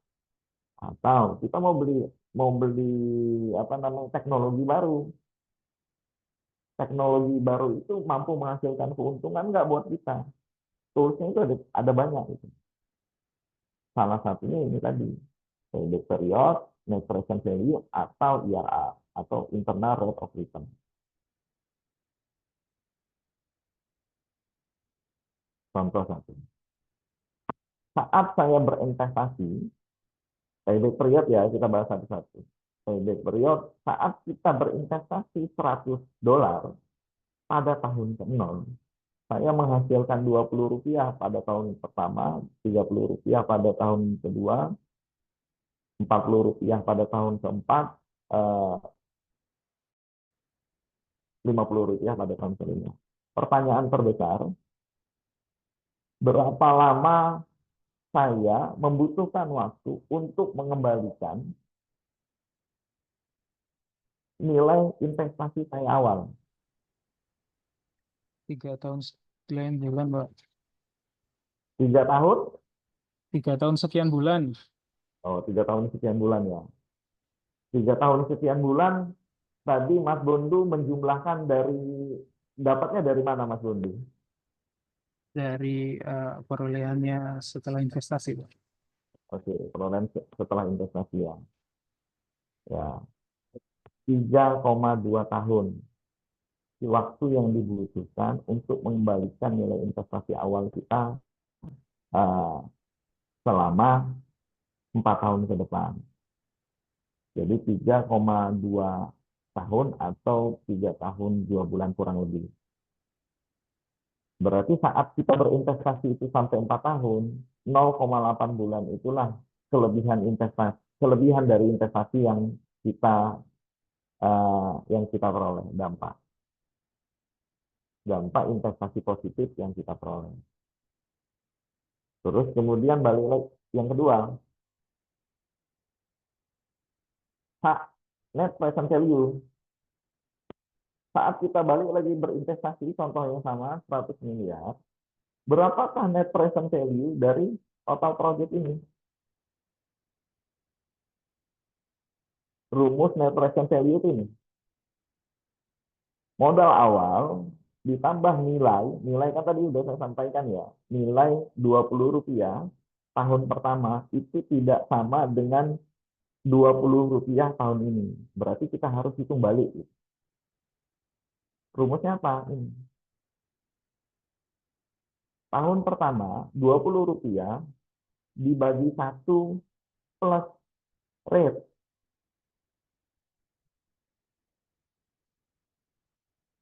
S1: Atau kita mau beli apa namanya teknologi baru. Teknologi baru itu mampu menghasilkan keuntungan nggak buat kita. Toolsnya itu ada banyak gitu. Salah satunya ini tadi, payback period, net present value, atau IRR, atau internal rate of return. Contoh satu. Saat saya berinvestasi, payback period ya, kita bahas satu-satu. Payback period, saat kita berinvestasi $100 pada tahun ke-0, saya menghasilkan Rp20 pada tahun pertama, Rp30 pada tahun kedua, Rp40 pada tahun keempat, Rp50 pada tahun kelima. Pertanyaan terbesar, berapa lama saya membutuhkan waktu untuk mengembalikan nilai investasi saya awal?
S6: 3 tahun sekian bulan, Pak.
S1: 3 tahun?
S6: 3 tahun sekian bulan.
S1: Oh, 3 tahun sekian bulan ya. 3 tahun sekian bulan, tadi Mas Bondu menjumlahkan dapatnya dari mana Mas Bondu?
S6: Dari perolehannya setelah investasi, Pak.
S1: Oke, perolehan setelah investasi ya. Ya, 3,2 tahun. Waktu yang dibutuhkan untuk mengembalikan nilai investasi awal kita selama 4 tahun ke depan. Jadi 3,2 tahun atau 3 tahun 2 bulan kurang lebih. Berarti saat kita berinvestasi itu sampai 4 tahun, 0,8 bulan itulah kelebihan dari investasi yang kita peroleh, dampak investasi positif yang kita peroleh. Terus kemudian balik lagi yang kedua, net present value. Saat kita balik lagi berinvestasi, contoh yang sama, 100 miliar, berapakah net present value dari total project ini? Rumus net present value itu ini. Modal awal ditambah nilai kan tadi udah saya sampaikan ya, nilai Rp20 tahun pertama itu tidak sama dengan Rp20 tahun ini. Berarti kita harus hitung balik. Rumusnya apa? Ini. Tahun pertama Rp20 dibagi 1 plus rate.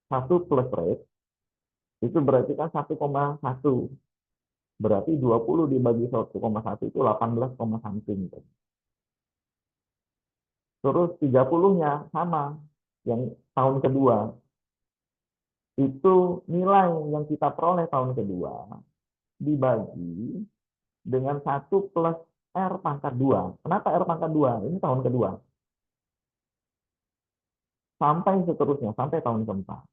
S1: 1 plus rate itu berarti kan 1,1. Berarti 20 dibagi 1,1 itu 18, something. Terus 30-nya sama, yang tahun kedua. Itu nilai yang kita peroleh tahun kedua dibagi dengan 1 plus R pangkat 2. Kenapa R pangkat 2? Ini tahun kedua. sampai seterusnya, sampai tahun keempat.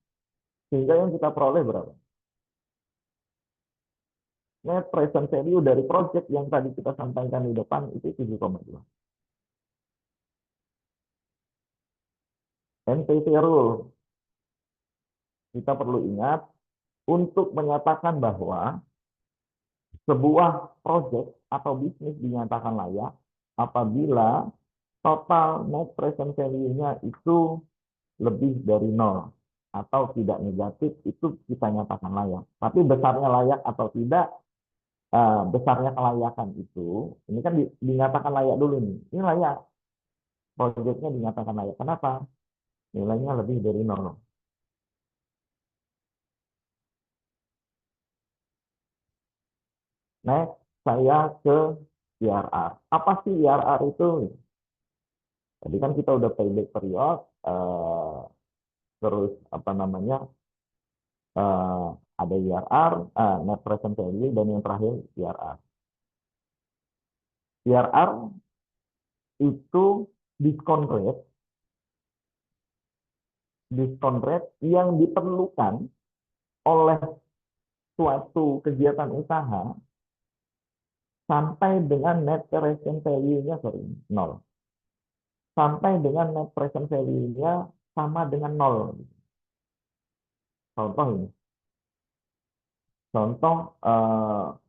S1: Sehingga yang kita peroleh berapa? Net present value dari project yang tadi kita sampaikan di depan itu 7,2. NPV rule. Kita perlu ingat untuk menyatakan bahwa sebuah project atau bisnis dinyatakan layak apabila total net present value-nya itu lebih dari 0 atau tidak negatif, itu kita nyatakan layak. Tapi besarnya layak atau tidak, besarnya kelayakan itu, ini kan dinyatakan layak dulu nih. Ini layak, proyeknya dinyatakan layak. Kenapa? Nilainya lebih dari 0. Next, saya ke IRR. Apa sih IRR itu? Tadi kan kita udah payback period, terus apa namanya, ada IRR, net present value, dan yang terakhir IRR. IRR itu discount rate yang diperlukan oleh suatu kegiatan usaha sampai dengan net present value-nya 0. Sampai dengan net present value-nya sama dengan 0. Contoh ini. Contoh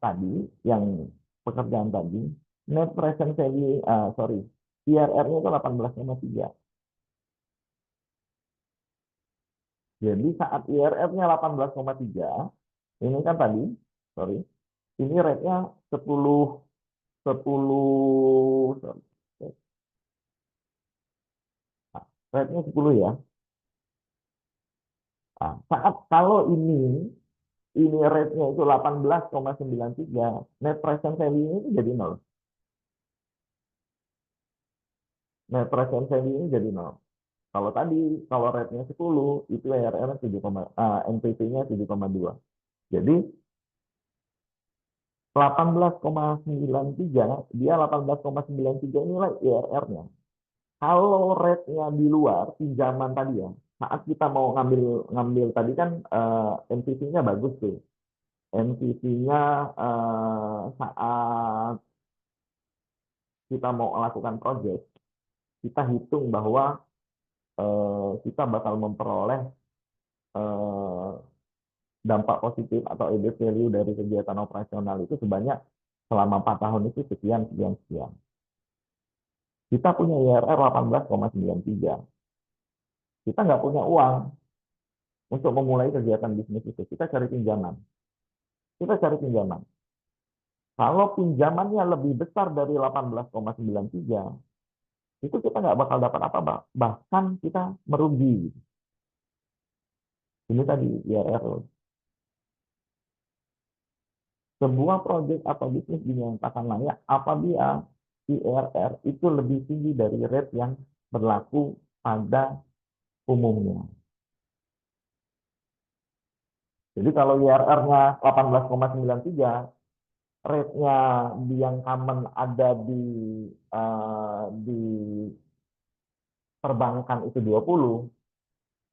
S1: tadi, yang pekerjaan tadi, net present value, IRR-nya itu 18,3. Jadi saat IRR-nya 18,3, ini kan tadi, ini rate-nya 10, rate-nya 10 ya. Nah, saat kalau ini rate-nya itu 18,93, net present value ini jadi 0. Net present value ini jadi 0. Kalau tadi, kalau rate-nya 10, itu IRR-nya 7, NPV-nya 7,2. Jadi 18,93, dia 18,93 inilah IRR-nya. Kalau rate-nya di luar pinjaman tadi ya, saat kita mau ngambil tadi kan NPV-nya bagus tuh. NPV-nya saat kita mau melakukan project, kita hitung bahwa kita bakal memperoleh dampak positif atau EBIT value dari kegiatan operasional itu sebanyak selama 4 tahun itu sekian. Kita punya IRR 18,93. Kita nggak punya uang untuk memulai kegiatan bisnis itu. Kita cari pinjaman. Kalau pinjamannya lebih besar dari 18,93, itu kita nggak bakal dapat apa, bahkan kita merugi. Ini tadi IRR. Sebuah proyek atau bisnis dinyatakan layak apabila IRR itu lebih tinggi dari rate yang berlaku pada umumnya. Jadi kalau IRR-nya 18,93, rate-nya yang common ada di perbankan itu 20,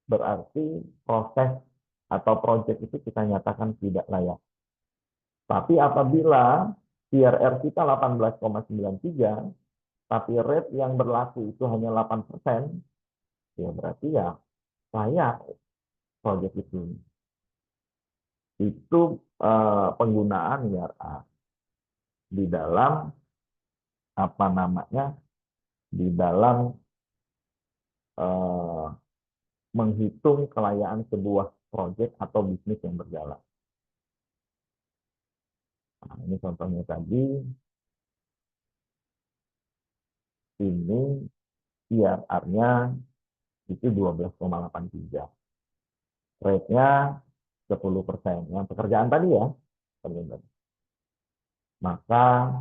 S1: berarti proses atau proyek itu kita nyatakan tidak layak. Tapi apabila IRR kita 18,93, tapi rate yang berlaku itu hanya 8%, ya berarti ya layak proyek itu. Itu penggunaan IRR di dalam apa namanya, di dalam menghitung kelayaan sebuah proyek atau bisnis yang berjalan. Nah, ini contohnya tadi. Ini IRR-nya itu 12,83. Rate-nya 10%. Yang pekerjaan tadi ya. Maka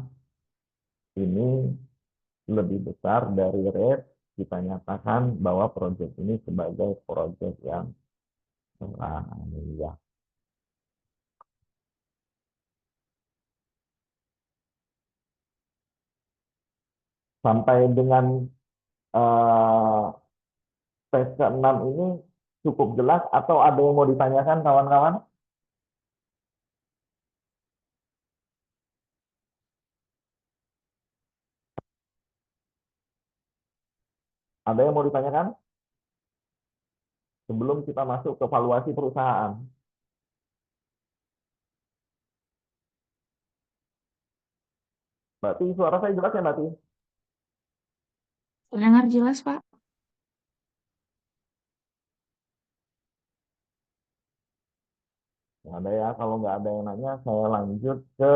S1: ini lebih besar dari rate, kita nyatakan bahwa proyek ini sebagai proyek yang layak. Sampai dengan tes ke-6 ini cukup jelas atau ada yang mau ditanyakan kawan-kawan? Ada yang mau ditanyakan? Sebelum kita masuk ke valuasi perusahaan. Berarti suara saya jelas ya, berarti?
S2: Dengar jelas, Pak.
S1: Nggak ada ya, kalau nggak ada yang nanya, saya lanjut ke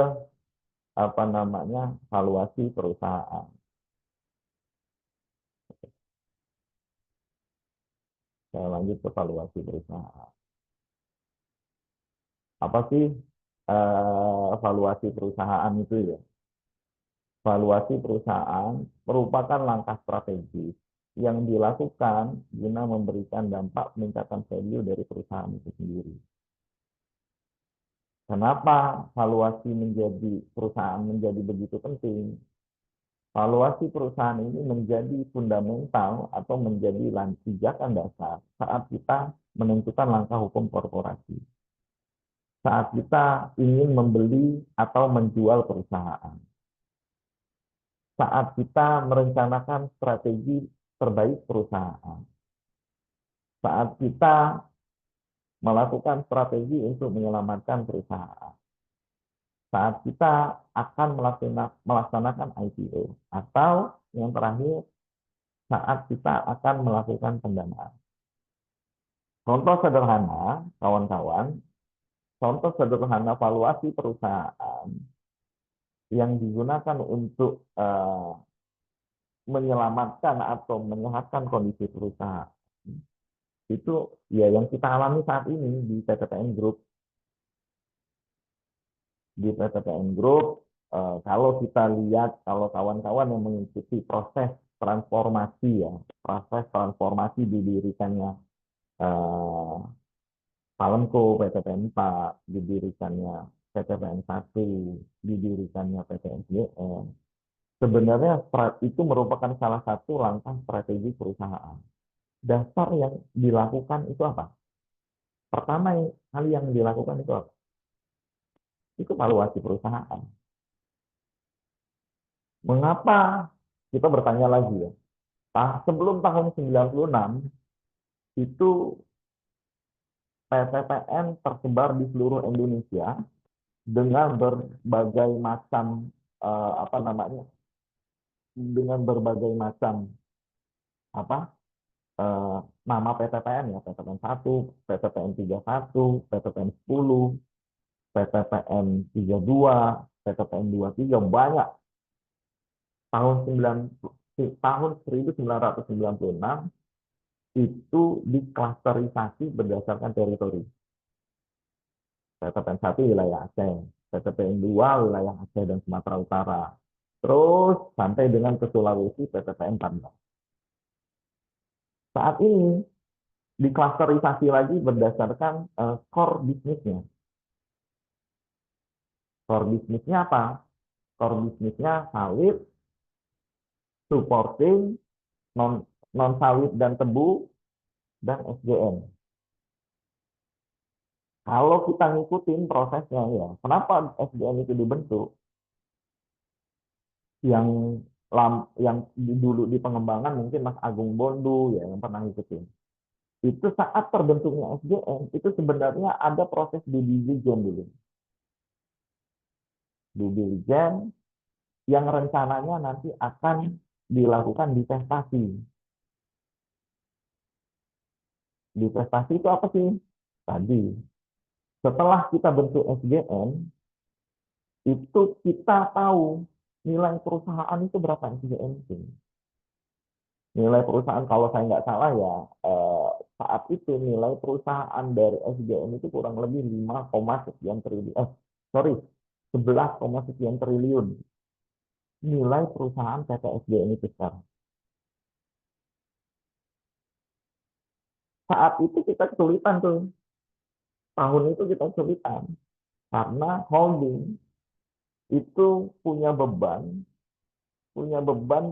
S1: apa namanya valuasi perusahaan. Saya lanjut ke valuasi perusahaan. Apa sih valuasi perusahaan itu ya? Valuasi perusahaan merupakan langkah strategis yang dilakukan guna memberikan dampak peningkatan value dari perusahaan itu sendiri. Kenapa valuasi perusahaan menjadi begitu penting? Valuasi perusahaan ini menjadi fundamental atau menjadi pijakan dasar saat kita menentukan langkah hukum korporasi. Saat kita ingin membeli atau menjual perusahaan. Saat kita merencanakan strategi terbaik perusahaan. Saat kita melakukan strategi untuk menyelamatkan perusahaan. Saat kita akan melaksanakan IPO. Atau yang terakhir, saat kita akan melakukan pendanaan. Contoh sederhana, kawan-kawan, contoh sederhana valuasi perusahaan yang digunakan untuk menyelamatkan atau menyehatkan kondisi perusahaan. Itu ya yang kita alami saat ini di PTPN Group. Di PTPN Group, kalau kita lihat, kalau kawan-kawan yang mengikuti proses transformasi ya, proses transformasi didirikannya Palemco, PTPN 4, didirikannya PTPN 1, didirikannya PTSDM. Sebenarnya itu merupakan salah satu langkah strategi perusahaan. Dasar yang dilakukan itu apa? Pertama hal yang dilakukan itu apa? Itu valuasi perusahaan. Mengapa? Kita bertanya lagi ya. Sebelum tahun 96, itu PTPN tersebar di seluruh Indonesia dengan berbagai macam dengan berbagai macam nama PTPN ya, PTPN 1, PTPN 31, PTPN 10, PTPN 32, PTPN 23, banyak. Tahun 1996 itu diklasterisasi berdasarkan teritori. PTPN 1 wilayah Aceh, PTPN 2 wilayah Aceh dan Sumatera Utara. Terus sampai dengan ke Sulawesi PTPN 14. Saat ini diklasterisasi lagi berdasarkan core bisnisnya. Core bisnisnya apa? Core bisnisnya sawit, supporting, non sawit dan tebu, dan SDM. Kalau kita ngikutin prosesnya ya, kenapa SDM itu dibentuk? Yang dulu di pengembangan mungkin Mas Agung Bondu ya yang pernah ngikutin. Itu saat terbentuknya SDM itu sebenarnya ada proses due diligence dulu. Due diligence yang rencananya nanti akan dilakukan divestasi. Divestasi itu apa sih? Tadi setelah kita bentuk SDM itu kita tahu nilai perusahaan itu berapa SDM itu. Nilai perusahaan kalau saya nggak salah ya saat itu nilai perusahaan dari SDM itu kurang lebih 5, sekian triliun. 11, sekian triliun. Nilai perusahaan PT SDM itu sekarang. Saat itu kita kesulitan tuh. Tahun itu kita kesulitan. Karena holding itu punya beban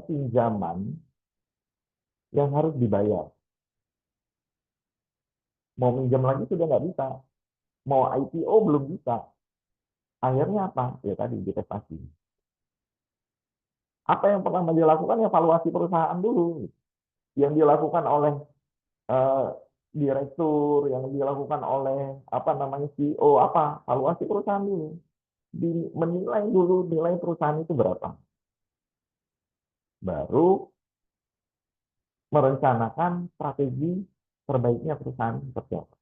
S1: pinjaman yang harus dibayar. Mau minjem lagi sudah nggak bisa. Mau IPO belum bisa. Akhirnya apa? Ya tadi divestasi. Apa yang pertama dilakukan ya evaluasi perusahaan dulu. Yang dilakukan oleh eh, direktur, yang dilakukan oleh apa namanya CEO, apa evaluasi perusahaan dulu. Menilai dulu nilai perusahaan itu berapa. Baru merencanakan strategi terbaiknya perusahaan seperti apa.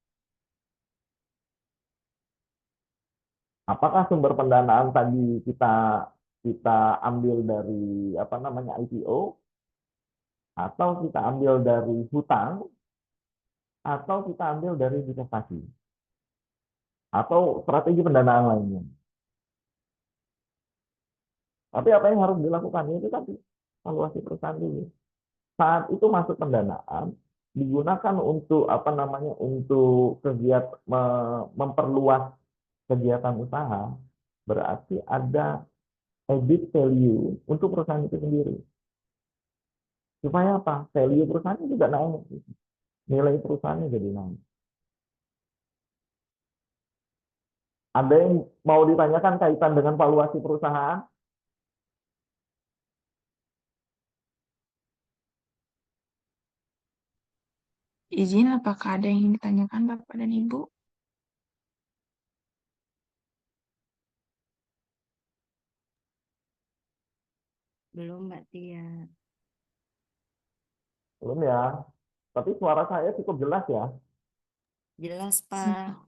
S1: Apakah sumber pendanaan tadi kita kita ambil dari apa namanya IPO, atau kita ambil dari hutang, atau kita ambil dari investasi, atau strategi pendanaan lainnya. Tapi apa yang harus dilakukan itu tadi evaluasi perusahaan dulu. Saat itu masuk pendanaan digunakan untuk apa namanya untuk kegiatan memperluas kegiatan usaha, berarti ada added value untuk perusahaan itu sendiri. Supaya apa? Value perusahaannya juga naik. Nilai perusahaannya jadi naik. Ada yang mau ditanyakan kaitan dengan valuasi perusahaan?
S2: Izin, apakah ada yang ingin ditanyakan Bapak dan Ibu?
S7: Belum, Mbak Tia.
S1: Belum ya. Tapi suara saya cukup jelas ya.
S7: Jelas, Pak.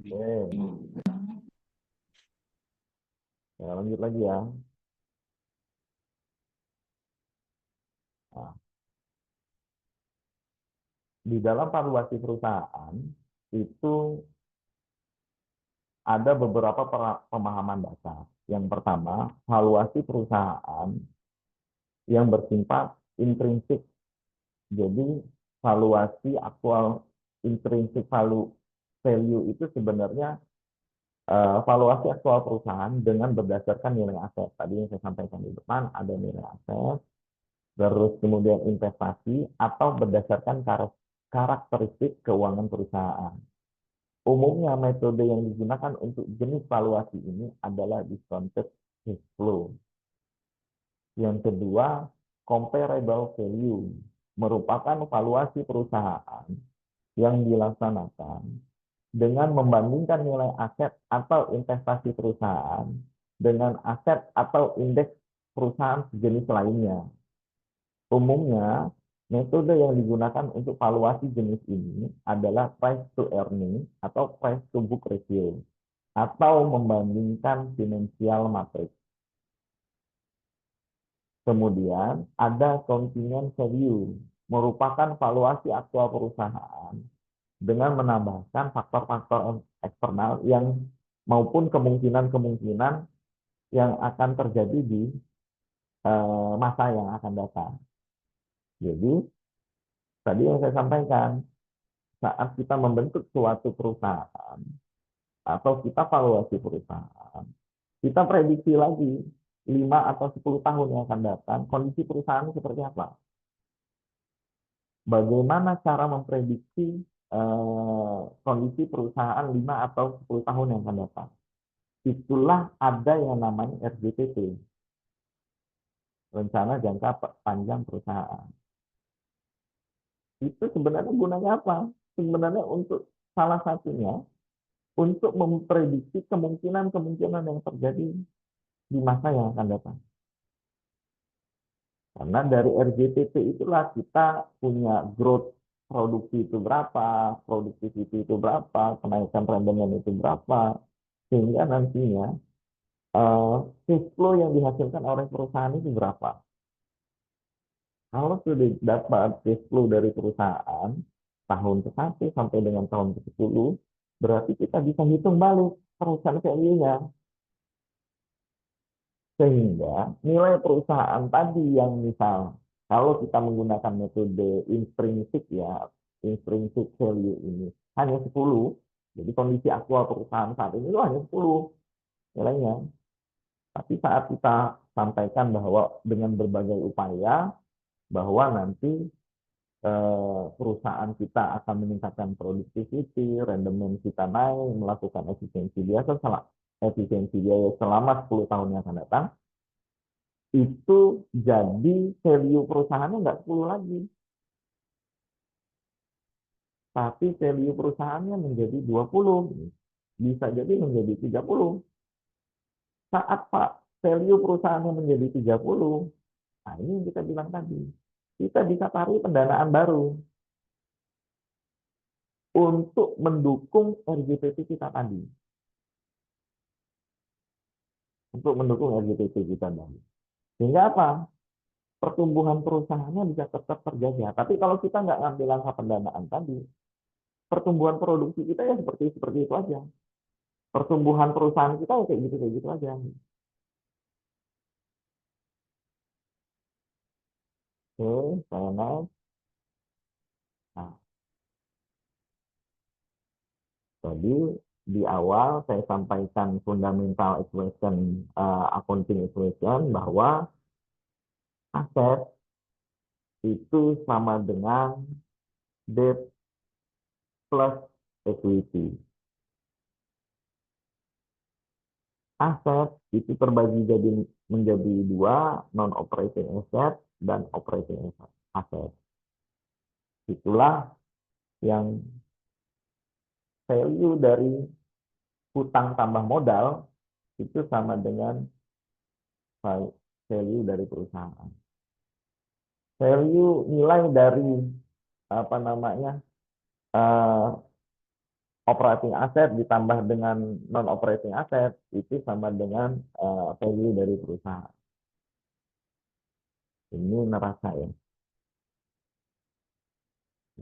S1: Oke. Ya, lanjut lagi ya. Nah, di dalam valuasi perusahaan itu ada beberapa pemahaman dasar. Yang pertama, valuasi perusahaan yang bersifat intrinsik. Jadi valuasi aktual intrinsic value itu sebenarnya valuasi aktual perusahaan dengan berdasarkan nilai aset. Tadi yang saya sampaikan di depan ada nilai aset, terus kemudian investasi atau berdasarkan karakteristik keuangan perusahaan. Umumnya metode yang digunakan untuk jenis valuasi ini adalah discounted cash flow. Yang kedua, comparable value merupakan valuasi perusahaan yang dilaksanakan dengan membandingkan nilai aset atau investasi perusahaan dengan aset atau indeks perusahaan sejenis lainnya. Umumnya, metode yang digunakan untuk valuasi jenis ini adalah price to earning atau price to book ratio atau membandingkan financial matrix. Kemudian ada contingent value, merupakan valuasi aktual perusahaan dengan menambahkan faktor-faktor eksternal yang maupun kemungkinan-kemungkinan yang akan terjadi di masa yang akan datang. Jadi, tadi yang saya sampaikan, saat kita membentuk suatu perusahaan atau kita valuasi perusahaan, kita prediksi lagi 5 atau 10 tahun yang akan datang, kondisi perusahaan seperti apa. Bagaimana cara memprediksi kondisi perusahaan 5 atau 10 tahun yang akan datang. Itulah ada yang namanya RJPP, rencana jangka panjang perusahaan. Itu sebenarnya gunanya apa? Sebenarnya untuk salah satunya untuk memprediksi kemungkinan-kemungkinan yang terjadi di masa yang akan datang. Karena dari RJPP itulah kita punya growth produksi itu berapa, productivity itu berapa, kenaikan rendemen itu berapa, sehingga nantinya cash flow yang dihasilkan oleh perusahaan itu berapa. Kalau sudah dapat cash flow dari perusahaan tahun ke-1 sampai dengan tahun ke-10, berarti kita bisa hitung balik perusahaan value-nya. Sehingga nilai perusahaan tadi yang misal, kalau kita menggunakan metode intrinsik ya, intrinsic value ini hanya 10, jadi kondisi aktual perusahaan saat ini itu hanya 10 nilainya. Tapi saat kita sampaikan bahwa dengan berbagai upaya, bahwa nanti perusahaan kita akan meningkatkan productivity, rendemen kita naik, melakukan efisiensi biaya selama 10 tahun yang akan datang, itu jadi value perusahaannya nggak 10 lagi. Tapi value perusahaannya menjadi 20. Bisa jadi menjadi 30. Saat Pak value perusahaannya menjadi 30, nah ini yang kita bilang tadi. Kita bisa tarik pendanaan baru untuk mendukung RGPP kita tadi. Untuk mendukung RGPP kita tadi. Sehingga apa? Pertumbuhan perusahaannya bisa tetap terjaga. Tapi kalau kita nggak ngambil langkah pendanaan tadi, pertumbuhan produksi kita ya seperti itu aja. Pertumbuhan perusahaan kita ya kayak gitu aja. Oke, saya naik. Nah, jadi di awal saya sampaikan fundamental equation, accounting equation, bahwa aset itu sama dengan debt plus equity. Aset itu terbagi menjadi dua, non operating asset dan operating asset. Itulah yang value dari hutang tambah modal itu sama dengan value dari perusahaan. Value nilai dari apa namanya operating asset ditambah dengan non operating asset itu sama dengan value dari perusahaan. Ini neraca ya.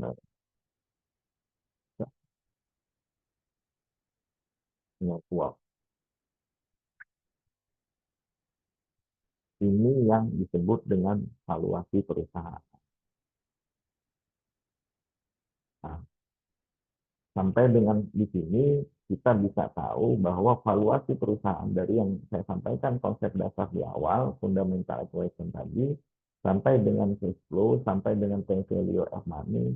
S1: Nah, kuat. Ini yang disebut dengan valuasi perusahaan. Nah, sampai dengan di sini kita bisa tahu bahwa valuasi perusahaan dari yang saya sampaikan konsep dasar di awal, fundamental equation tadi, sampai dengan cash flow, sampai dengan time value of money,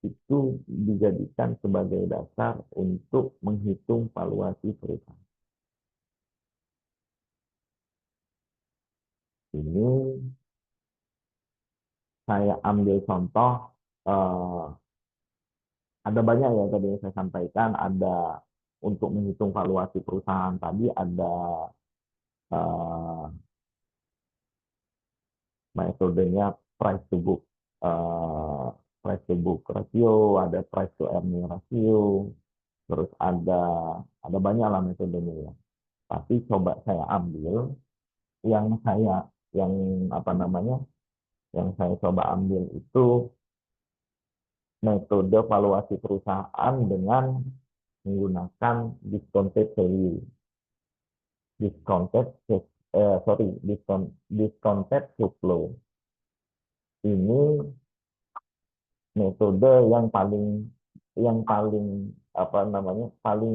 S1: itu dijadikan sebagai dasar untuk menghitung valuasi perusahaan. Ini saya ambil contoh, ada banyak ya tadi yang saya sampaikan, ada untuk menghitung valuasi perusahaan tadi ada metodenya price to book ratio, ada price to earning ratio, terus ada banyak lah metodenya ya. Tapi coba saya ambil yang saya coba ambil itu metode valuasi perusahaan dengan menggunakan discounted value, discounted cash flow. Ini metode yang paling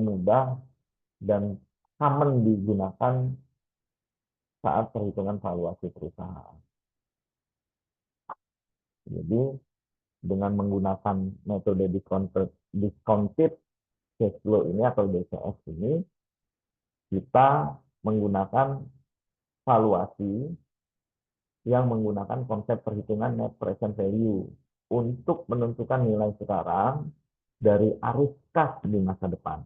S1: mudah dan common digunakan saat perhitungan valuasi perusahaan. Jadi dengan menggunakan metode discounted cash flow ini atau DCF ini, kita menggunakan valuasi yang menggunakan konsep perhitungan net present value untuk menentukan nilai sekarang dari arus kas di masa depan.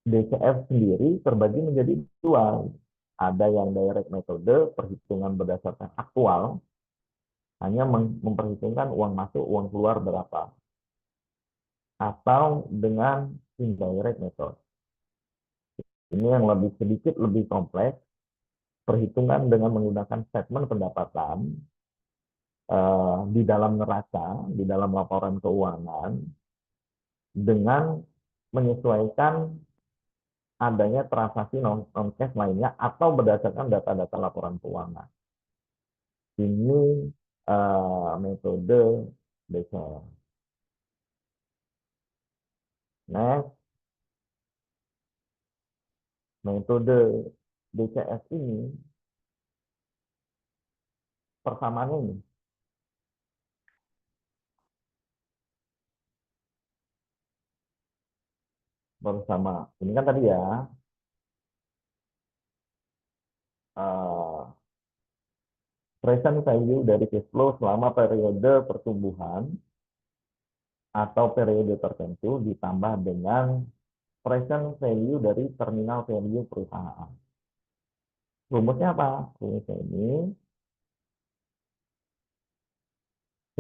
S1: DCF sendiri terbagi menjadi dua. Ada yang direct metode, perhitungan berdasarkan aktual, hanya memperhitungkan uang masuk, uang keluar berapa. Atau dengan indirect method. Ini yang sedikit lebih kompleks, perhitungan dengan menggunakan statement pendapatan di dalam neraca, di dalam laporan keuangan, dengan menyesuaikan adanya transaksi non-cash lainnya atau berdasarkan data-data laporan keuangan. Ini metode DCF. Next, metode DCF ini persamaannya ini. Bersama. Ini kan tadi ya. Present value dari cash flow selama periode pertumbuhan atau periode tertentu ditambah dengan present value dari terminal value perusahaan. Rumusnya apa? Rumusnya ini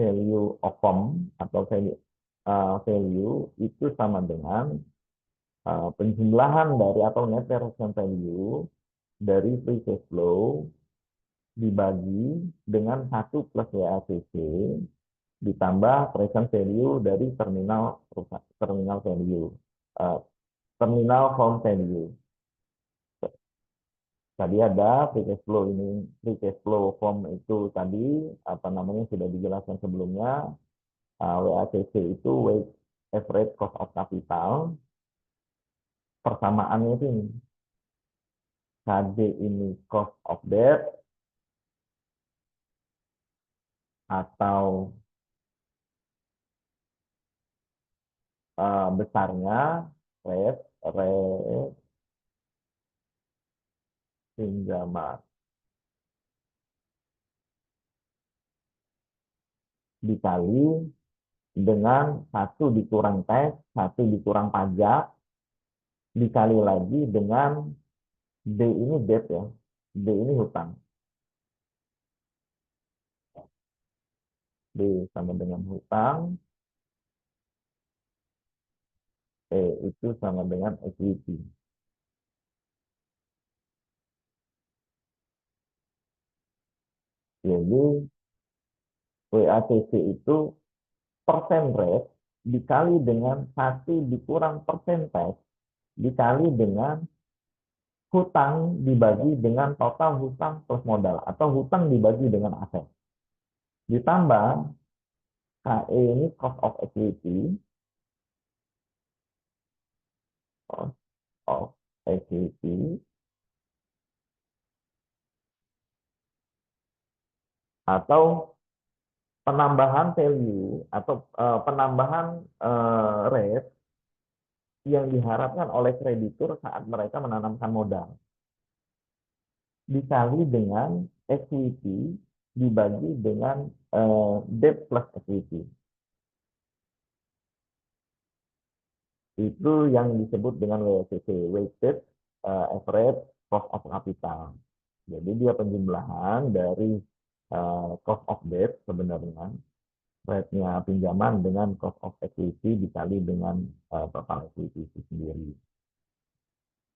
S1: value of firm atau value itu sama dengan penjumlahan dari atau net present value dari free cash flow dibagi dengan 1 plus WACC ditambah present value dari terminal value, terminal firm value. Tadi ada free cash flow ini, free cash flow firm itu tadi sudah dijelaskan sebelumnya. WACC itu weight average cost of capital. Persamaannya itu ini. KD ini cost of debt atau besarnya rate pinjaman dikali dengan 1 dikurang tax, 1 dikurang pajak, dikali lagi dengan D ini debt ya, D ini hutang. D sama dengan hutang, E itu sama dengan equity. Jadi WACC itu persen rate dikali dengan 1 dikurang persentage dikali dengan hutang dibagi dengan total hutang plus modal atau hutang dibagi dengan aset. Ditambah KE ini cost of equity, cost of equity atau penambahan value atau penambahan rate yang diharapkan oleh kreditur saat mereka menanamkan modal dikali dengan equity dibagi dengan debt plus equity. Itu yang disebut dengan WACC, weighted average cost of capital. Jadi dia penjumlahan dari cost of debt sebenarnya, rate-nya pinjaman dengan cost of equity dikali dengan total equity itu sendiri.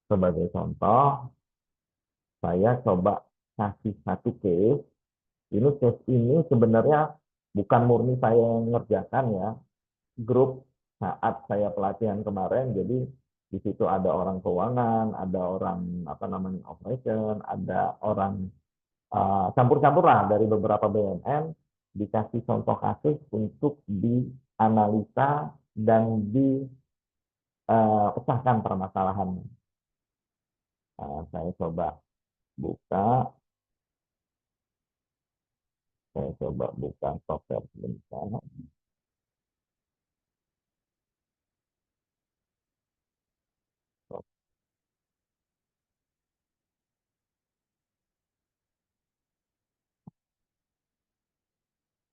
S1: Sebagai contoh, saya coba kasih satu case. Case ini sebenarnya bukan murni saya yang ngerjakan ya, grup saat saya pelatihan kemarin. Jadi di situ ada orang keuangan, ada orang operation, ada orang campur-campur lah dari beberapa BUMN, dikasih contoh kasus untuk dianalisa dan dipecahkan permasalahannya. Saya coba buka software sebentar.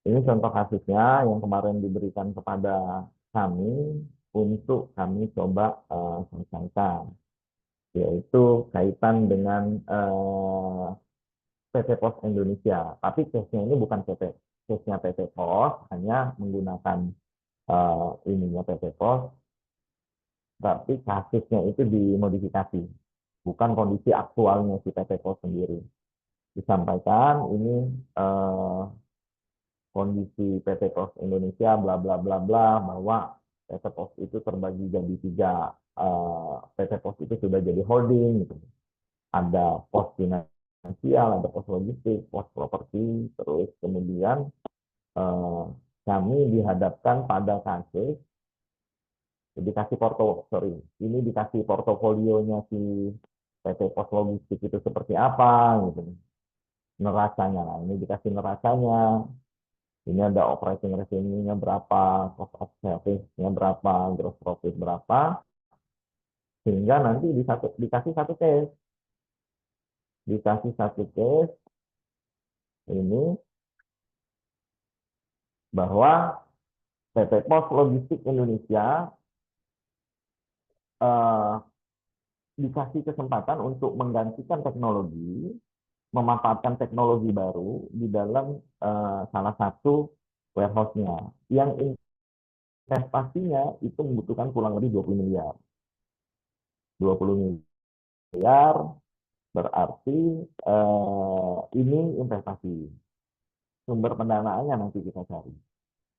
S1: Ini contoh kasusnya yang kemarin diberikan kepada kami untuk kami coba selesaikan, yaitu kaitan dengan PT Pos Indonesia. Tapi case-nya ini bukan case-nya PT Pos, hanya menggunakan ininya PT Pos, tapi kasusnya itu dimodifikasi, bukan kondisi aktualnya si PT Pos sendiri. Disampaikan ini kondisi PT Pos Indonesia bla bla bla bla, bahwa PT Pos itu terbagi jadi 3, PT Pos itu sudah jadi holding gitu. Ada pos finansial, ada pos logistik, pos properti, terus kemudian kami dihadapkan pada kasus dikasih portofolionya si PT Pos Logistik itu seperti apa gitu. neracanya. Nah, ini dikasih neracanya. Ini ada operating revenue-nya berapa, cost of service-nya berapa, gross profit berapa, sehingga nanti dikasih satu case. Dikasih satu case ini bahwa PT Pos Logistik Indonesia dikasih kesempatan untuk menggantikan teknologi, memanfaatkan teknologi baru di dalam salah satu warehouse-nya. Yang investasinya itu membutuhkan kurang lebih 20 miliar. 20 miliar berarti ini investasi. Sumber pendanaannya nanti kita cari.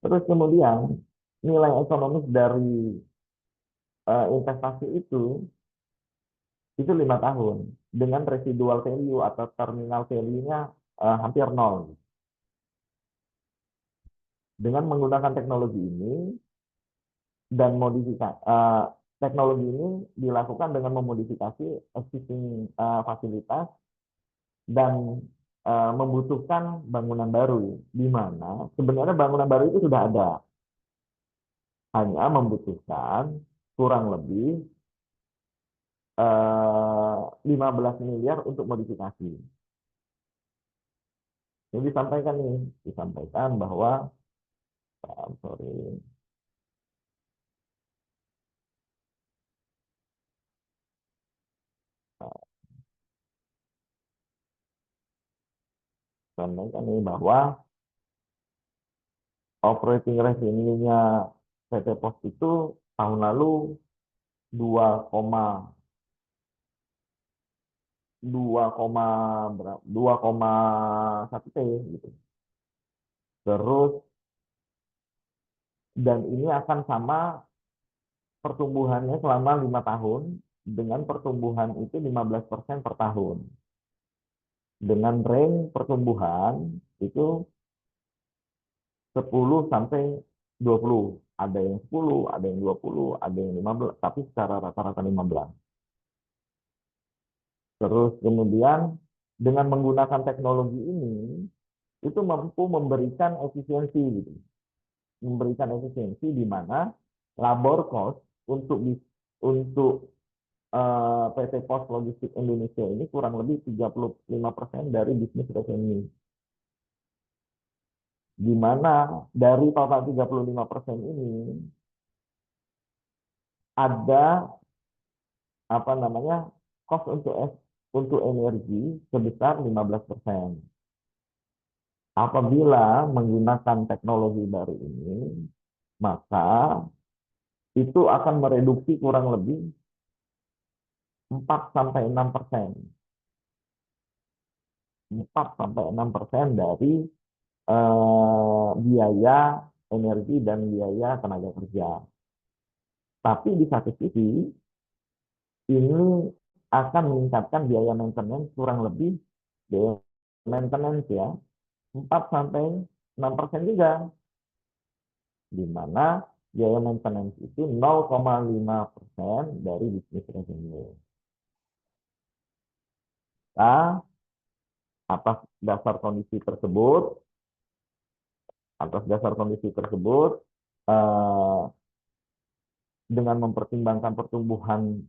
S1: Terus kemudian nilai ekonomis dari investasi itu 5 tahun dengan residual value atau terminal value-nya hampir nol. Dengan menggunakan teknologi ini dan teknologi ini dilakukan dengan memodifikasi existing fasilitas dan membutuhkan bangunan baru, di mana sebenarnya bangunan baru itu sudah ada, hanya membutuhkan kurang lebih 15 miliar untuk modifikasi. Ini disampaikan bahwa bahwa operating revenue-nya PT Pos itu tahun lalu 2,1 T gitu. Terus dan ini akan sama pertumbuhannya selama 5 tahun dengan pertumbuhan itu 15% per tahun. Dengan range pertumbuhan itu 10 sampai 20. Ada yang 10, ada yang 20, ada yang 15, tapi secara rata-rata 15. Terus kemudian dengan menggunakan teknologi ini itu mampu memberikan efisiensi gitu. Memberikan efisiensi di mana labor cost untuk PT Pos Logistik Indonesia ini kurang lebih 35% dari bisnis revenue. Di mana dari total 35% ini ada cost untuk energi sebesar 15%. Apabila menggunakan teknologi baru ini, maka itu akan mereduksi kurang lebih 4-6%. 4-6% dari biaya energi dan biaya tenaga kerja. Tapi di satu sisi, ini akan meningkatkan biaya maintenance kurang lebih, biaya maintenance ya, 4-6% juga. Di mana biaya maintenance itu 0,5% dari bisnis revenue. Nah, atas dasar kondisi tersebut, dengan mempertimbangkan pertumbuhan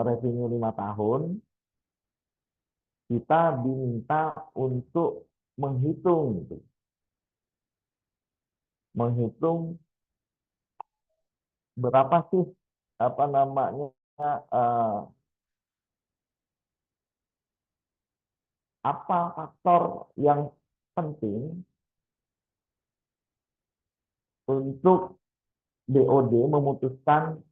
S1: revenue 5 tahun, kita diminta untuk menghitung berapa sih apa faktor yang penting untuk BOD memutuskan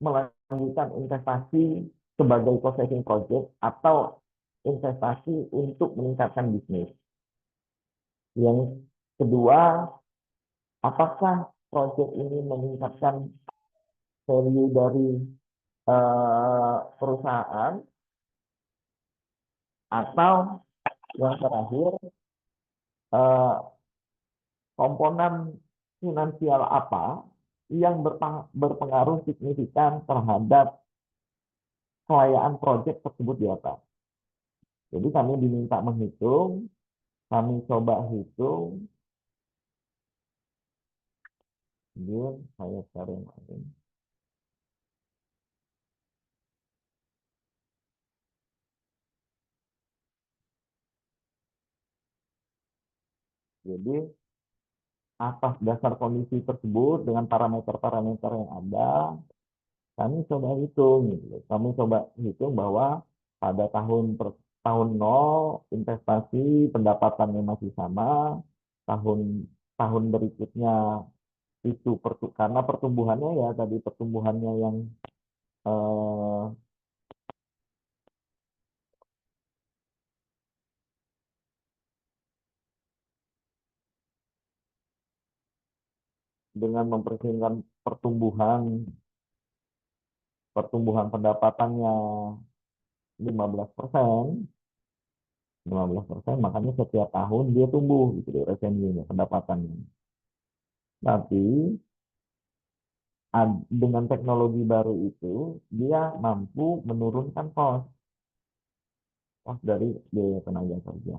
S1: melanjutkan investasi sebagai cost saving project atau investasi untuk meningkatkan bisnis. Yang kedua, apakah proyek ini meningkatkan value dari perusahaan, atau yang terakhir komponen finansial apa yang berpengaruh signifikan terhadap kelayaan proyek tersebut di atas. Jadi kami diminta menghitung, kami coba hitung, kemudian saya cari yang lain. Jadi atas dasar kondisi tersebut dengan parameter-parameter yang ada, kami coba hitung, gitu. Kami coba hitung bahwa pada tahun 0 investasi pendapatannya masih sama, tahun berikutnya itu karena pertumbuhannya ya tadi pertumbuhannya yang eh, dengan memperhitungkan pertumbuhan pendapatannya 15%, makanya setiap tahun dia tumbuh gitu loh, revenue-nya, pendapatannya. Tapi dengan teknologi baru itu dia mampu menurunkan cost dari biaya tenaga kerja.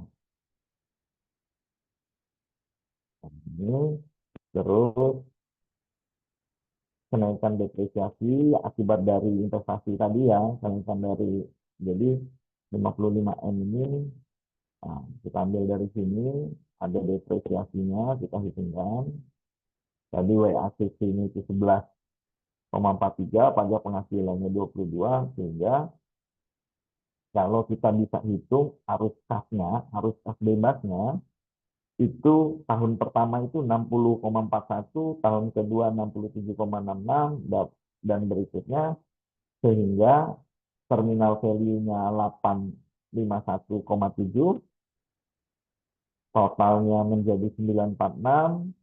S1: Ini terus kenaikan depresiasi akibat dari investasi tadi ya, kenaikan dari jadi 55M ini, nah, kita ambil dari sini, ada depresiasinya, kita hitungkan. Tadi WACC ini itu 11,43, pajak penghasilannya 22, sehingga kalau kita bisa hitung arus kas bebasnya, itu tahun pertama itu 60,41, tahun kedua 67,66, dan berikutnya, sehingga terminal value-nya 851,7, totalnya menjadi 946.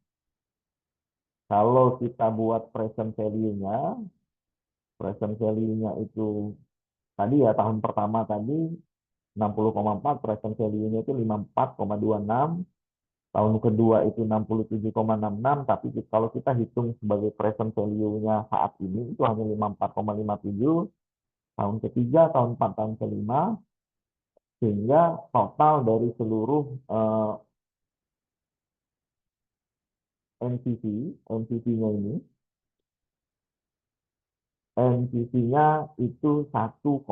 S1: Kalau kita buat present value-nya itu tadi ya tahun pertama tadi 60,4, present value-nya itu 54,26, tahun kedua itu 67,66, tapi kalau kita hitung sebagai present value-nya saat ini itu hanya 54,57, tahun ketiga, tahun 4, tahun kelima, sehingga total dari seluruh NPV-nya ini, NPV-nya itu 1,01.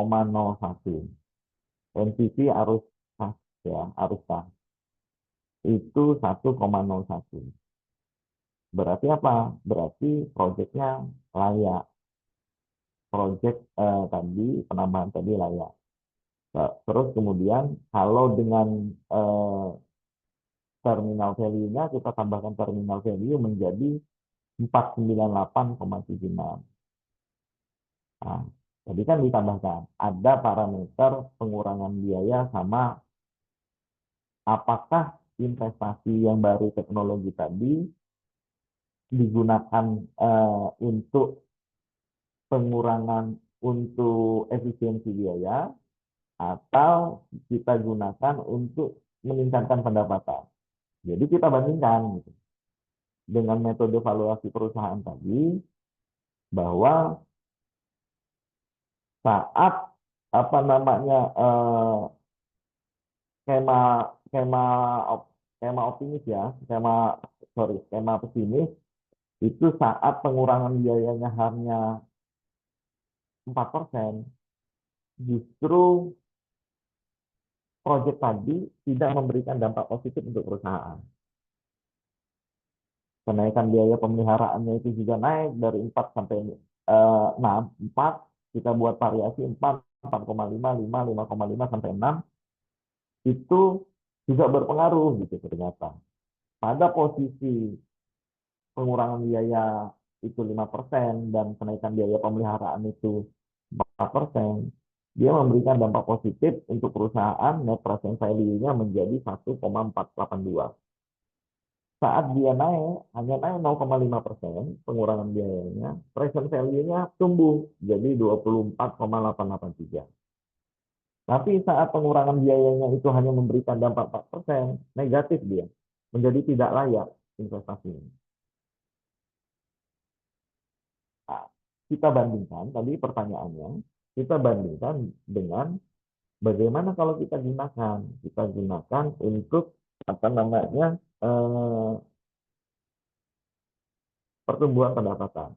S1: NPV arus kas ya, arus kas itu 1,01. Berarti apa? Berarti proyeknya layak. Proyek tadi penambahan tadi layak. Terus kemudian kalau dengan terminal value-nya kita tambahkan terminal value menjadi 498,76. Nah, jadi kan ditambahkan ada parameter pengurangan biaya sama apakah investasi yang baru teknologi tadi digunakan untuk pengurangan untuk efisiensi biaya atau kita gunakan untuk meningkatkan pendapatan. Jadi kita bandingkan gitu, dengan metode valuasi perusahaan tadi bahwa saat apa namanya skema optimis ya, skema pesimis itu saat pengurangan biayanya hanya 4%, justru proyek tadi tidak memberikan dampak positif untuk perusahaan. Kenaikan biaya pemeliharaannya itu juga naik dari 4 sampai 6, 4, kita buat variasi 4, 4,5, 5, 5,5 sampai 6, itu juga berpengaruh gitu ternyata. Pada posisi pengurangan biaya itu 5% dan kenaikan biaya pemeliharaan itu 4%, dia memberikan dampak positif untuk perusahaan, net present value-nya menjadi 1,482. Saat dia naik, hanya naik 0,5%, pengurangan biayanya, present value-nya tumbuh jadi 24,883. Tapi saat pengurangan biayanya itu hanya memberikan dampak 4%, negatif dia, menjadi tidak layak investasinya. Nah, kita bandingkan, tadi pertanyaannya, kita bandingkan dengan bagaimana kalau kita gunakan. Kita gunakan untuk apa namanya pertumbuhan pendapatan.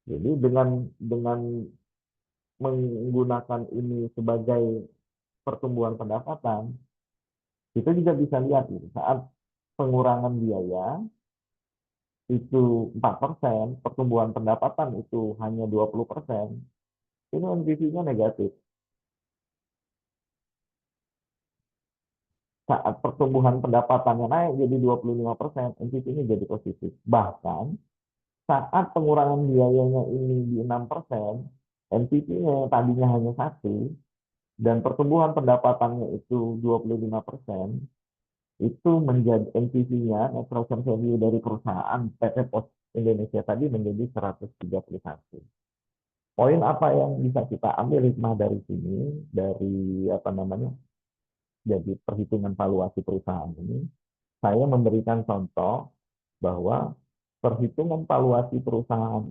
S1: Jadi dengan menggunakan ini sebagai pertumbuhan pendapatan, kita juga bisa lihat gitu, saat pengurangan biaya itu 4%, pertumbuhan pendapatan itu hanya 20%, ini NPV-nya negatif. Saat pertumbuhan pendapatannya naik jadi 25%, NPV-nya jadi positif. Bahkan saat pengurangan biayanya ini di 6%, NPV-nya tadinya hanya 1, dan pertumbuhan pendapatannya itu 25%, itu menjadi NPV-nya, net present value dari perusahaan PT Pos Indonesia tadi menjadi 131. Poin apa yang bisa kita ambil hikmah dari sini, dari apa namanya, jadi perhitungan valuasi perusahaan ini, saya memberikan contoh bahwa perhitungan valuasi perusahaan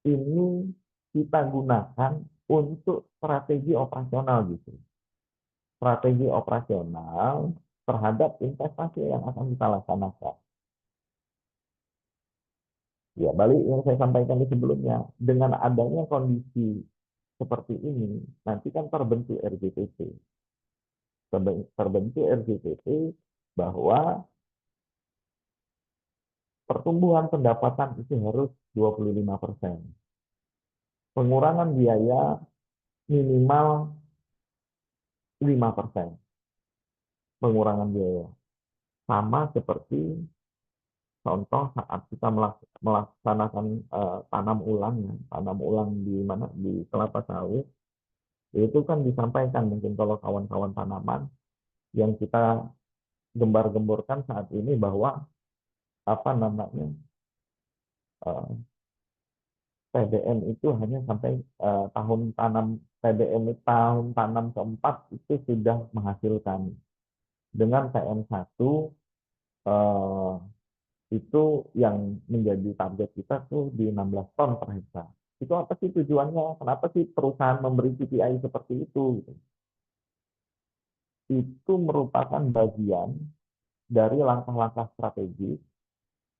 S1: ini kita gunakan untuk strategi operasional gitu. Strategi operasional terhadap investasi yang akan kita laksanakan. Ya, balik yang saya sampaikan di sebelumnya, dengan adanya kondisi seperti ini, nanti kan terbentuk RJTP. Terbentuk RJTP bahwa pertumbuhan pendapatan itu harus 25%. Pengurangan biaya minimal 5%. Pengurangan biaya. Sama seperti contoh saat kita melaksanakan tanam ulang di mana, di kelapa sawit, itu kan disampaikan mungkin kalau kawan-kawan tanaman yang kita gembar-gemborkan saat ini bahwa apa namanya TBM itu hanya sampai tahun tanam TBM tahun tanam keempat itu sudah menghasilkan. Dengan TM1 itu yang menjadi target kita tuh di 16 ton per hektar. Itu apa sih tujuannya? Kenapa sih perusahaan memberi KPI seperti itu? Itu merupakan bagian dari langkah-langkah strategis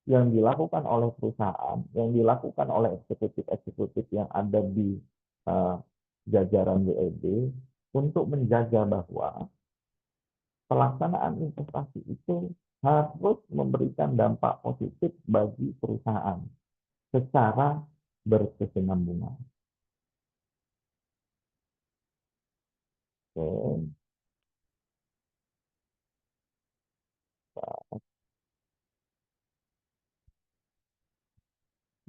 S1: yang dilakukan oleh perusahaan, yang dilakukan oleh eksekutif-eksekutif yang ada di jajaran BED untuk menjaga bahwa pelaksanaan investasi itu harus memberikan dampak positif bagi perusahaan secara berkesinambungan. Oke.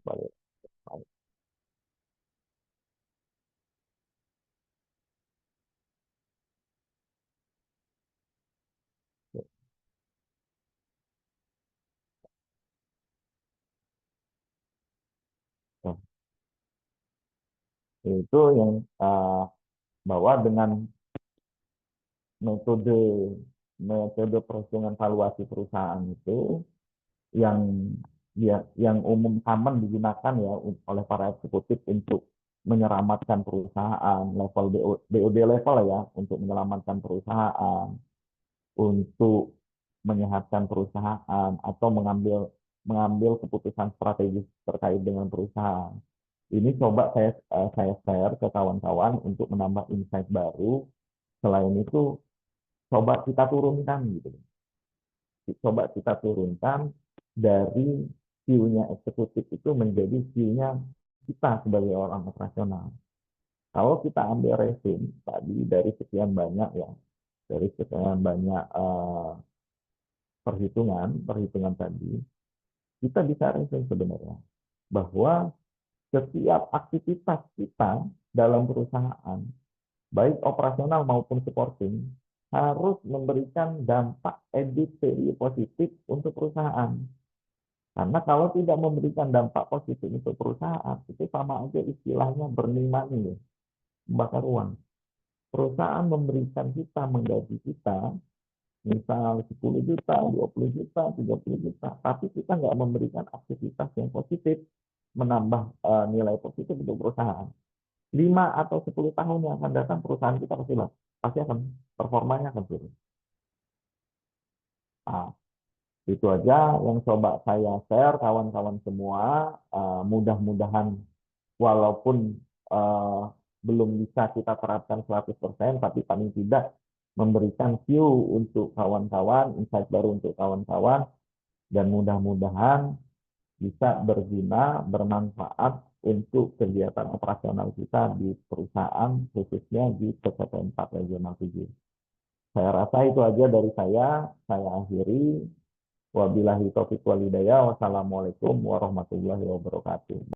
S1: Balik. Nah, itu yang bahwa dengan metode perhitungan valuasi perusahaan itu yang yang umum common digunakan ya oleh para eksekutif untuk menyelamatkan perusahaan level BOD level ya, untuk menyelamatkan perusahaan, untuk menyehatkan perusahaan, atau mengambil keputusan strategis terkait dengan perusahaan. Ini coba saya share ke kawan-kawan untuk menambah insight baru. Selain itu, coba kita turunkan gitu. Coba kita turunkan dari view-nya eksekutif itu menjadi view-nya kita sebagai orang operasional. Kalau kita ambil resim tadi dari sekian banyak ya, dari sekian banyak perhitungan tadi, kita bisa resim sebenarnya bahwa setiap aktivitas kita dalam perusahaan, baik operasional maupun supporting, harus memberikan dampak added value positif untuk perusahaan. Karena kalau tidak memberikan dampak positif untuk perusahaan, itu sama aja istilahnya burning money, membakar uang. Perusahaan memberikan kita, menggaji kita, misal 10 juta, 20 juta, 30 juta, tapi kita nggak memberikan aktivitas yang positif, menambah nilai positif untuk perusahaan. 5 atau 10 tahun yang akan datang perusahaan kita pasti akan performanya akan turun. Nah, itu aja yang coba saya share kawan-kawan semua. Mudah-mudahan walaupun belum bisa kita terapkan 100%, tapi paling tidak memberikan view untuk kawan-kawan, insight baru untuk kawan-kawan, dan mudah-mudahan bisa berguna, bermanfaat untuk kegiatan operasional kita di perusahaan, khususnya di PCP 4 Regional 7. Saya rasa itu aja dari saya akhiri. Wabillahi taufiq wal hidayah. Wassalamualaikum warahmatullahi wabarakatuh.